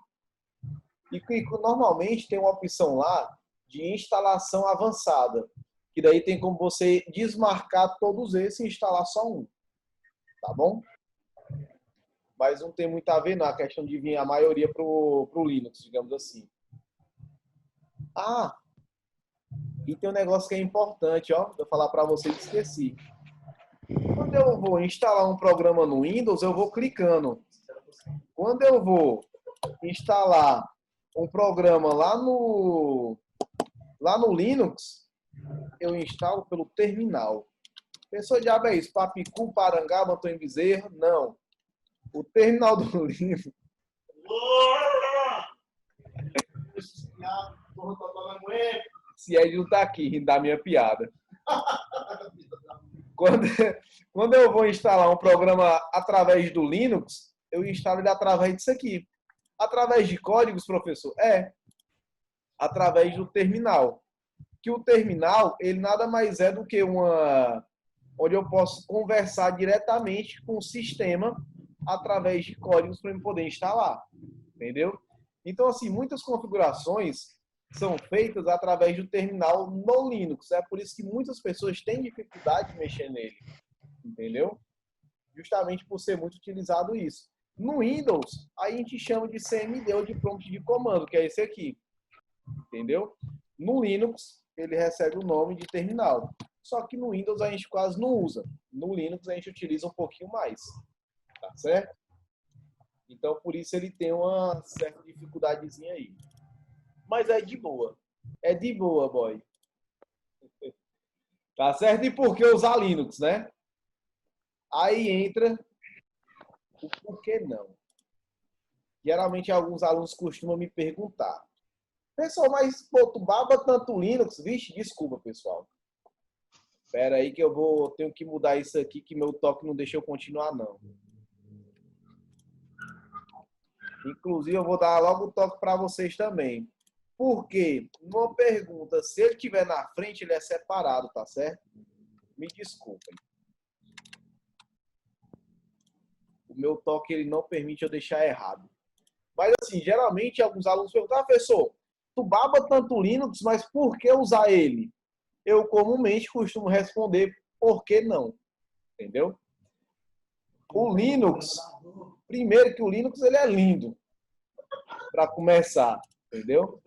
E normalmente tem uma opção lá de instalação avançada, que daí tem como você desmarcar todos esses e instalar só um, tá bom? Mas não tem muito a ver na questão de vir a maioria pro Linux, digamos assim. Ah, e tem um negócio que é importante, ó, eu falar para vocês, esqueci. Quando eu vou instalar um programa no Windows, eu vou clicando. Quando eu vou instalar um programa lá no Linux, eu instalo pelo terminal. Pessoa de é isso, Papicu, Parangaba, Antônio Bezerra? Não. O terminal do Linux. Se Ed não tá aqui rindo da minha piada. Quando eu vou instalar um programa através do Linux, eu instalo ele através disso aqui. Através de códigos, professor? Através do terminal. Que o terminal, ele nada mais é do que onde eu posso conversar diretamente com o sistema através de códigos para eu poder instalar. Entendeu? Então, assim, muitas configurações são feitas através do terminal no Linux. É por isso que muitas pessoas têm dificuldade de mexer nele. Entendeu? Justamente por ser muito utilizado isso. No Windows, a gente chama de CMD, ou de prompt de comando, que é esse aqui. Entendeu? No Linux, ele recebe o nome de terminal. Só que no Windows a gente quase não usa. No Linux a gente utiliza um pouquinho mais. Tá certo? Então, por isso ele tem uma certa dificuldadezinha aí. Mas é de boa. É de boa, boy. Tá certo? E por que usar Linux, né? Aí entra o porquê não. Geralmente alguns alunos costumam me perguntar: pessoal, mas pô, tu baba tanto Linux? Vixe, desculpa, pessoal. Espera aí que tenho que mudar isso aqui, que meu toque não deixa eu continuar, não. Inclusive, eu vou dar logo o toque para vocês também. Porque, numa pergunta, se ele estiver na frente, ele é separado, tá certo? Me desculpem. O meu toque, ele não permite eu deixar errado. Mas, assim, geralmente, alguns alunos perguntam: professor, tu baba tanto Linux, mas por que usar ele? Eu, comumente, costumo responder: por que não? Entendeu? O Linux, primeiro que o Linux, ele é lindo. Para começar, entendeu?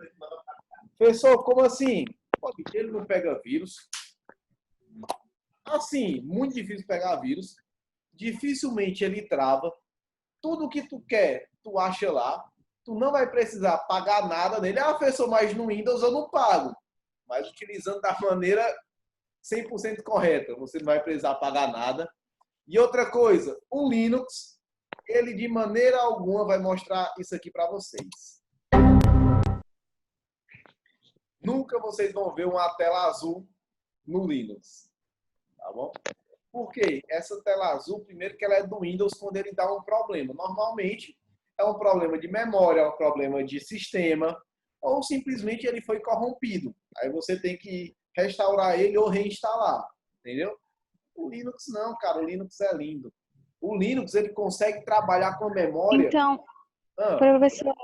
Professor, como assim? Ele não pega vírus. Assim, muito difícil pegar vírus. Dificilmente ele trava. Tudo que tu quer, tu acha lá. Tu não vai precisar pagar nada nele. Ah, professor, mas no Windows eu não pago. Mas utilizando da maneira 100% correta. Você não vai precisar pagar nada. E outra coisa, o Linux, ele de maneira alguma vai mostrar isso aqui para vocês. Nunca vocês vão ver uma tela azul no Linux. Tá bom? Por quê? Essa tela azul, primeiro que ela é do Windows quando ele dá um problema. Normalmente é um problema de memória, é um problema de sistema, ou simplesmente ele foi corrompido. Aí você tem que restaurar ele ou reinstalar. Entendeu? O Linux não, cara. O Linux é lindo. O Linux, ele consegue trabalhar com memória. Então, professor,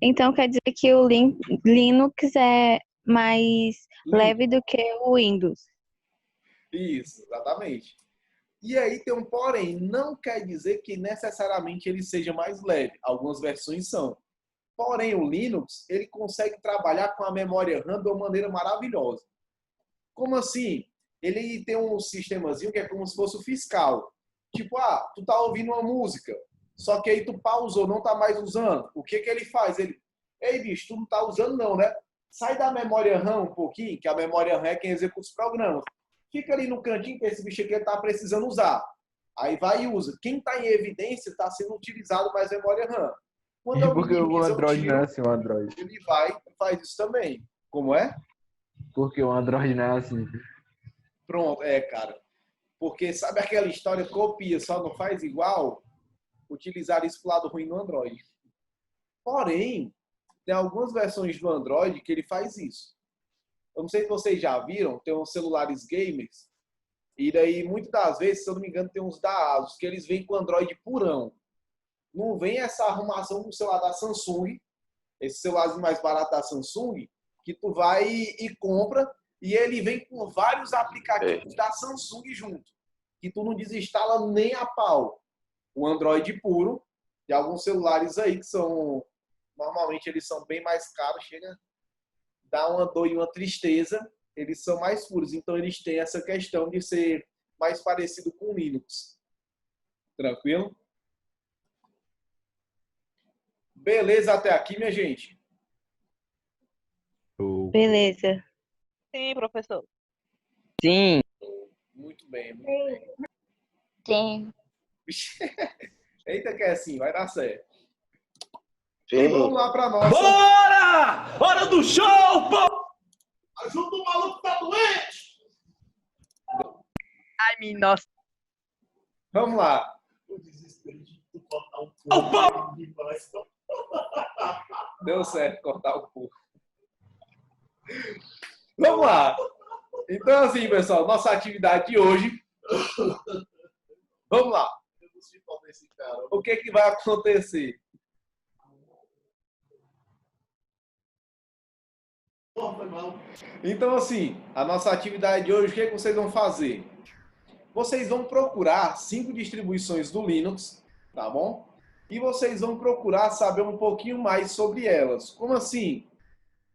então quer dizer que o Linux é mais leve do que o Windows. Isso, exatamente. E aí tem um porém, não quer dizer que necessariamente ele seja mais leve. Algumas versões são. Porém, o Linux, ele consegue trabalhar com a memória RAM de uma maneira maravilhosa. Como assim? Ele tem um sistemazinho que é como se fosse o fiscal. Tipo, tu tá ouvindo uma música, só que aí tu pausou, não tá mais usando. O que ele faz? Ei, bicho, tu não tá usando não, né? Sai da memória RAM um pouquinho, que a memória RAM é quem executa os programas. Fica ali no cantinho que esse bicho aqui tá precisando usar. Aí vai e usa. Quem tá em evidência está sendo utilizado mais memória RAM. Quando eu Porque o Android não é assim, o Android. Ele vai e faz isso também. Como é? Porque o Android não é assim. Pronto, cara. Porque sabe aquela história, copia, só não faz igual? Utilizar isso pro lado ruim no Android. Porém, tem algumas versões do Android que ele faz isso. Eu não sei se vocês já viram, tem uns celulares gamers, e daí, muitas das vezes, se eu não me engano, tem uns da Asus, que eles vêm com Android purão. Não vem essa arrumação do celular da Samsung, esse celular mais barato da Samsung, que tu vai e compra, e ele vem com vários aplicativos da Samsung junto, que tu não desinstala nem a pau. O Android puro, de alguns celulares aí que são, normalmente eles são bem mais caros, chega dá uma dor e uma tristeza, eles são mais puros. Então, eles têm essa questão de ser mais parecido com o Linux. Tranquilo? Beleza até aqui, minha gente? Beleza. Sim, professor. Sim. Muito bem, muito bem. Sim. Eita, que é assim, vai dar certo. E vamos lá para nossa... Bora! Hora do show, pô! Ajuda o maluco que tá doente! Ai, minha nossa. Vamos lá. Deu certo cortar o cu. Vamos lá. Então, assim, pessoal, nossa atividade de hoje. Vamos lá. O que que vai acontecer? Então, assim, a nossa atividade de hoje, o que que vocês vão fazer? Vocês vão procurar 5 distribuições do Linux, tá bom? E vocês vão procurar saber um pouquinho mais sobre elas. Como assim?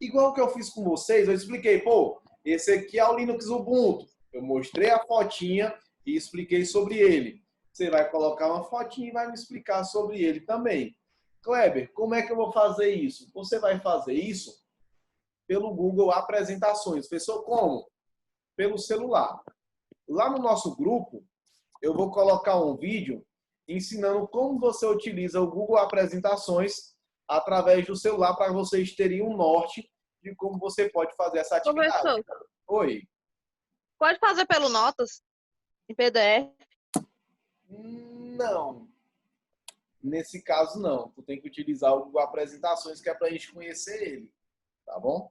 Igual que eu fiz com vocês, eu expliquei, pô, esse aqui é o Linux Ubuntu. Eu mostrei a fotinha e expliquei sobre ele. Você vai colocar uma fotinha e vai me explicar sobre ele também. Kleber, como é que eu vou fazer isso? Você vai fazer isso pelo Google Apresentações. Pessoal, como? Pelo celular. Lá no nosso grupo, eu vou colocar um vídeo ensinando como você utiliza o Google Apresentações através do celular para vocês terem um norte de como você pode fazer essa atividade. Professor, Oi. pode fazer pelo Notas, em PDF? Não. Nesse caso, não. Tu tem que utilizar o Google Apresentações, que é para a gente conhecer ele. Tá bom?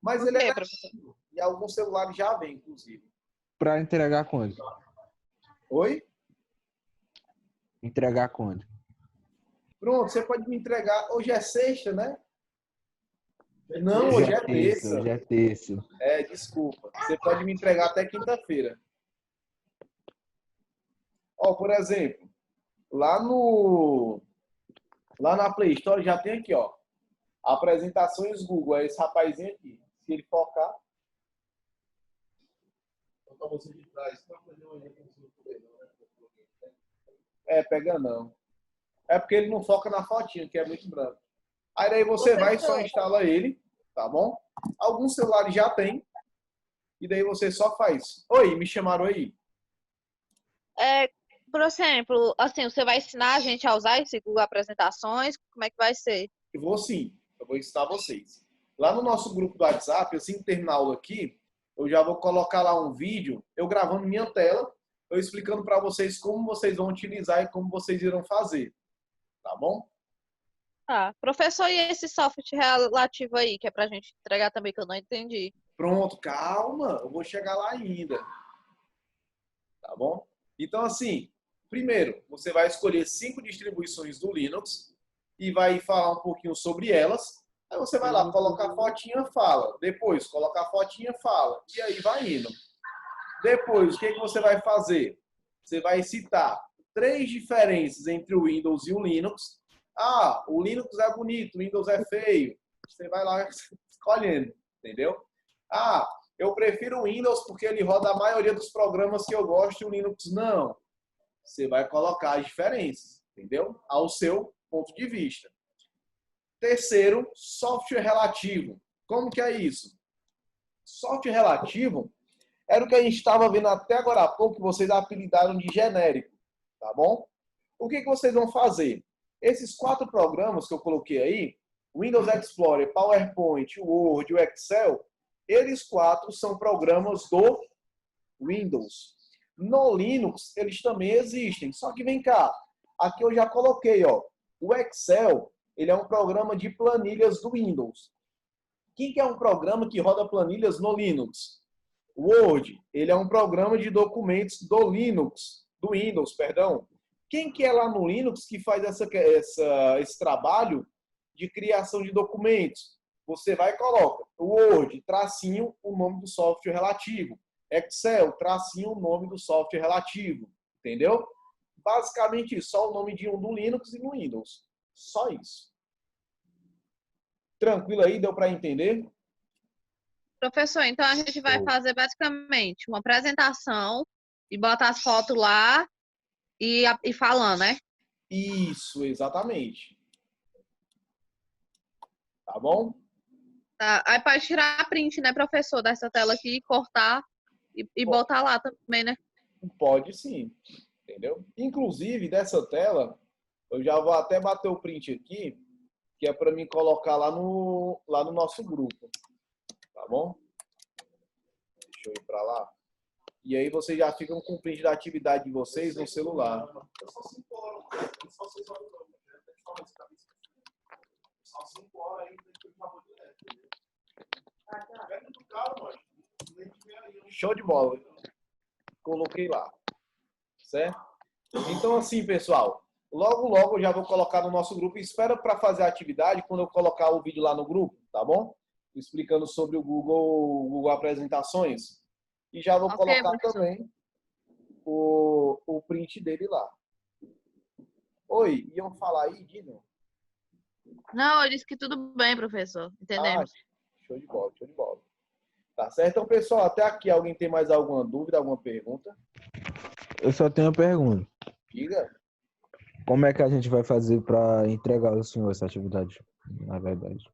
Mas ele é professor. e alguns celulares já vem, inclusive. Pra entregar quando? Oi? Entregar quando? Pronto, você pode me entregar. Hoje é sexta, né? Não, hoje é terça. Hoje é terça. É, desculpa. Você pode me entregar até quinta-feira. Ó, por exemplo, lá na Play Store já tem aqui, ó. Apresentações Google. É esse rapazinho aqui. Se ele focar. É, pega não. É porque ele não foca na fotinha, que é muito branco. Aí daí você vai e só instala ele, tá bom? Alguns celulares já tem. E daí você só faz. Oi, me chamaram aí. Por exemplo, assim, você vai ensinar a gente a usar esse Google Apresentações? Como é que vai ser? Eu vou sim. Eu vou ensinar vocês. Lá no nosso grupo do WhatsApp, assim que terminar a aula aqui, eu já vou colocar lá um vídeo, eu gravando minha tela, eu explicando para vocês como vocês vão utilizar e como vocês irão fazer. Tá bom? Ah, professor, e esse software relativo aí, que é pra gente entregar também, que eu não entendi. Pronto, calma, eu vou chegar lá ainda. Tá bom? Então, assim, primeiro, você vai escolher 5 distribuições do Linux e vai falar um pouquinho sobre elas. Aí você vai lá, coloca a fotinha, fala. Depois, coloca a fotinha, fala. E aí vai indo. Depois, o que você vai fazer? Você vai citar 3 diferenças entre o Windows e o Linux. Ah, o Linux é bonito, o Windows é feio. Você vai lá escolhendo, entendeu? Ah, eu prefiro o Windows porque ele roda a maioria dos programas que eu gosto e o Linux não. Você vai colocar as diferenças, entendeu? Ao seu ponto de vista. Terceiro, software relativo. Como que é isso? Software relativo era o que a gente estava vendo até agora há pouco, que vocês apelidaram de genérico, tá bom? O que vocês vão fazer? Esses 4 programas que eu coloquei aí, Windows Explorer, PowerPoint, Word e o Excel, eles 4 são programas do Windows. No Linux, eles também existem. Só que vem cá, aqui eu já coloquei, ó, o Excel, ele é um programa de planilhas do Windows. Quem que é um programa que roda planilhas no Linux? Word, ele é um programa de documentos do Linux, do Windows, perdão. Quem que é lá no Linux que faz esse trabalho de criação de documentos? Você vai e coloca Word, tracinho, o nome do software relativo. Excel, tracinho, o nome do software relativo. Entendeu? Basicamente, só o nome de um do Linux e no Windows. Só isso. Tranquilo aí? Deu para entender? Professor, então a gente vai fazer basicamente uma apresentação e botar as fotos lá e falando, né? Isso, exatamente. Tá bom? Tá. Aí pode tirar a print, né, professor, dessa tela aqui, cortar e botar lá também, né? Pode sim, entendeu? Inclusive, dessa tela, eu já vou até bater o print aqui que é para mim colocar lá no nosso grupo, tá bom? Deixa eu ir para lá. E aí vocês já ficam com o print da atividade de vocês no celular. Show de bola. Coloquei lá. Certo? Então, assim, pessoal, logo eu já vou colocar no nosso grupo. Espera para fazer a atividade quando eu colocar o vídeo lá no grupo, tá bom? Explicando sobre o Google Apresentações. E já vou colocar também o print dele lá. Oi, iam falar aí, Dino? Não, eu disse que tudo bem, professor. Entendemos. Show de bola, show de bola. Tá certo? Então, pessoal, até aqui alguém tem mais alguma dúvida, alguma pergunta? Eu só tenho uma pergunta. Diga. Como é que a gente vai fazer para entregar ao senhor essa atividade, na verdade?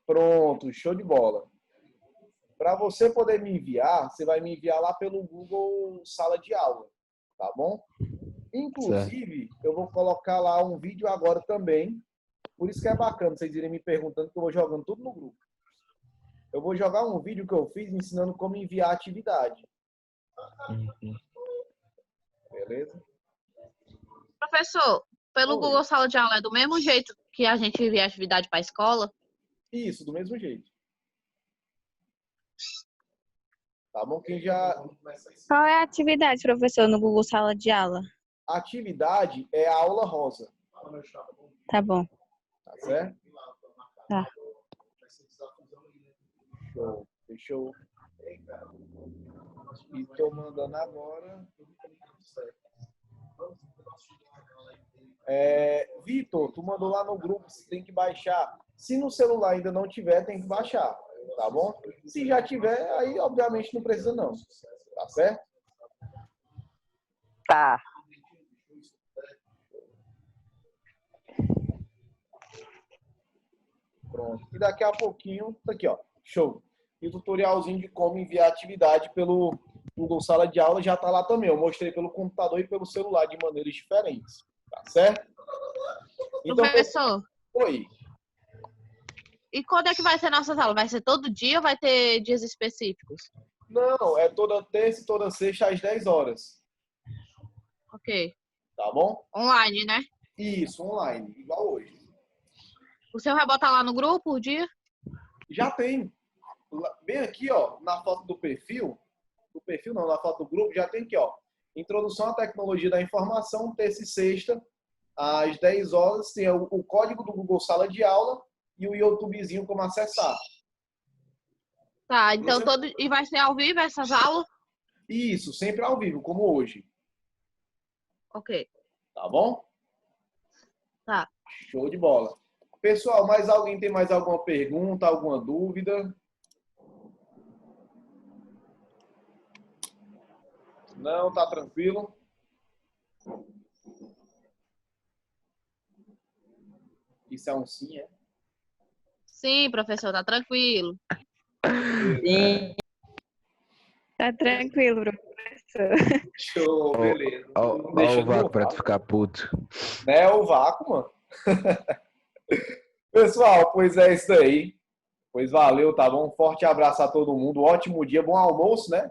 Pronto, show de bola. Para você poder me enviar, você vai me enviar lá pelo Google Sala de Aula, tá bom? Inclusive, eu vou colocar lá um vídeo agora também. Por isso que é bacana vocês irem me perguntando, que eu vou jogando tudo no grupo. Eu vou jogar um vídeo que eu fiz ensinando como enviar a atividade. Beleza? Professor, pelo Oi. Google Sala de Aula é do mesmo jeito que a gente envia atividade para a escola? Isso, do mesmo jeito. Tá bom? Quem já... Qual é a atividade, professor, no Google Sala de Aula? A atividade é a aula rosa. Tá bom. Tá certo? Tá. Show. Deixa eu... E tô mandando agora. Vitor, tu mandou lá no grupo, você tem que baixar. Se no celular ainda não tiver, tem que baixar. Tá bom? Se já tiver, aí obviamente não precisa não. Tá certo? Tá. Pronto. E daqui a pouquinho, tá aqui, ó. Show. E o tutorialzinho de como enviar atividade pelo Google Sala de Aula já tá lá também. Eu mostrei pelo computador e pelo celular de maneiras diferentes. Tá certo? Então, Professor, oi. e quando é que vai ser nossas aulas? Vai ser todo dia ou vai ter dias específicos? Não, é toda terça e toda sexta às 10 horas. Ok. Tá bom? Online, né? Isso, online, igual hoje. O senhor vai botar lá no grupo o dia? Já tem. Bem aqui, ó, na foto do perfil não, na foto do grupo, já tem aqui, ó. Introdução à tecnologia da informação, terça e sexta, às 10 horas, tem o código do Google Sala de Aula e o YouTubezinho como acessar. Tá, então e vai ser ao vivo essas aulas? Isso, sempre ao vivo, como hoje. Ok. Tá bom? Tá. Show de bola. Pessoal, mais alguém tem mais alguma pergunta, alguma dúvida? Não, tá tranquilo? Isso é um sim, é? Sim, professor, tá tranquilo. Sim. Tá tranquilo, professor. Show, beleza. Ó o vácuo pra tu ficar puto. Né, o vácuo, mano. Pessoal, pois é isso aí. Pois valeu, tá bom? Um forte abraço a todo mundo. Ótimo dia, bom almoço, né?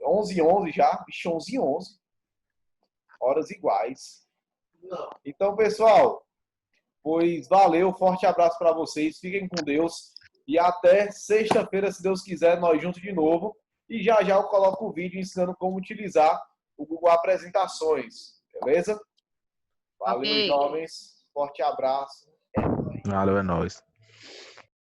11h11 já. Bicho, 11h11. Horas iguais. Então, pessoal, pois valeu. Forte abraço para vocês. Fiquem com Deus. E até sexta-feira, se Deus quiser, nós juntos de novo. E já eu coloco o vídeo ensinando como utilizar o Google Apresentações. Beleza? Valeu, Ok. jovens. Forte abraço. Valeu, é nóis.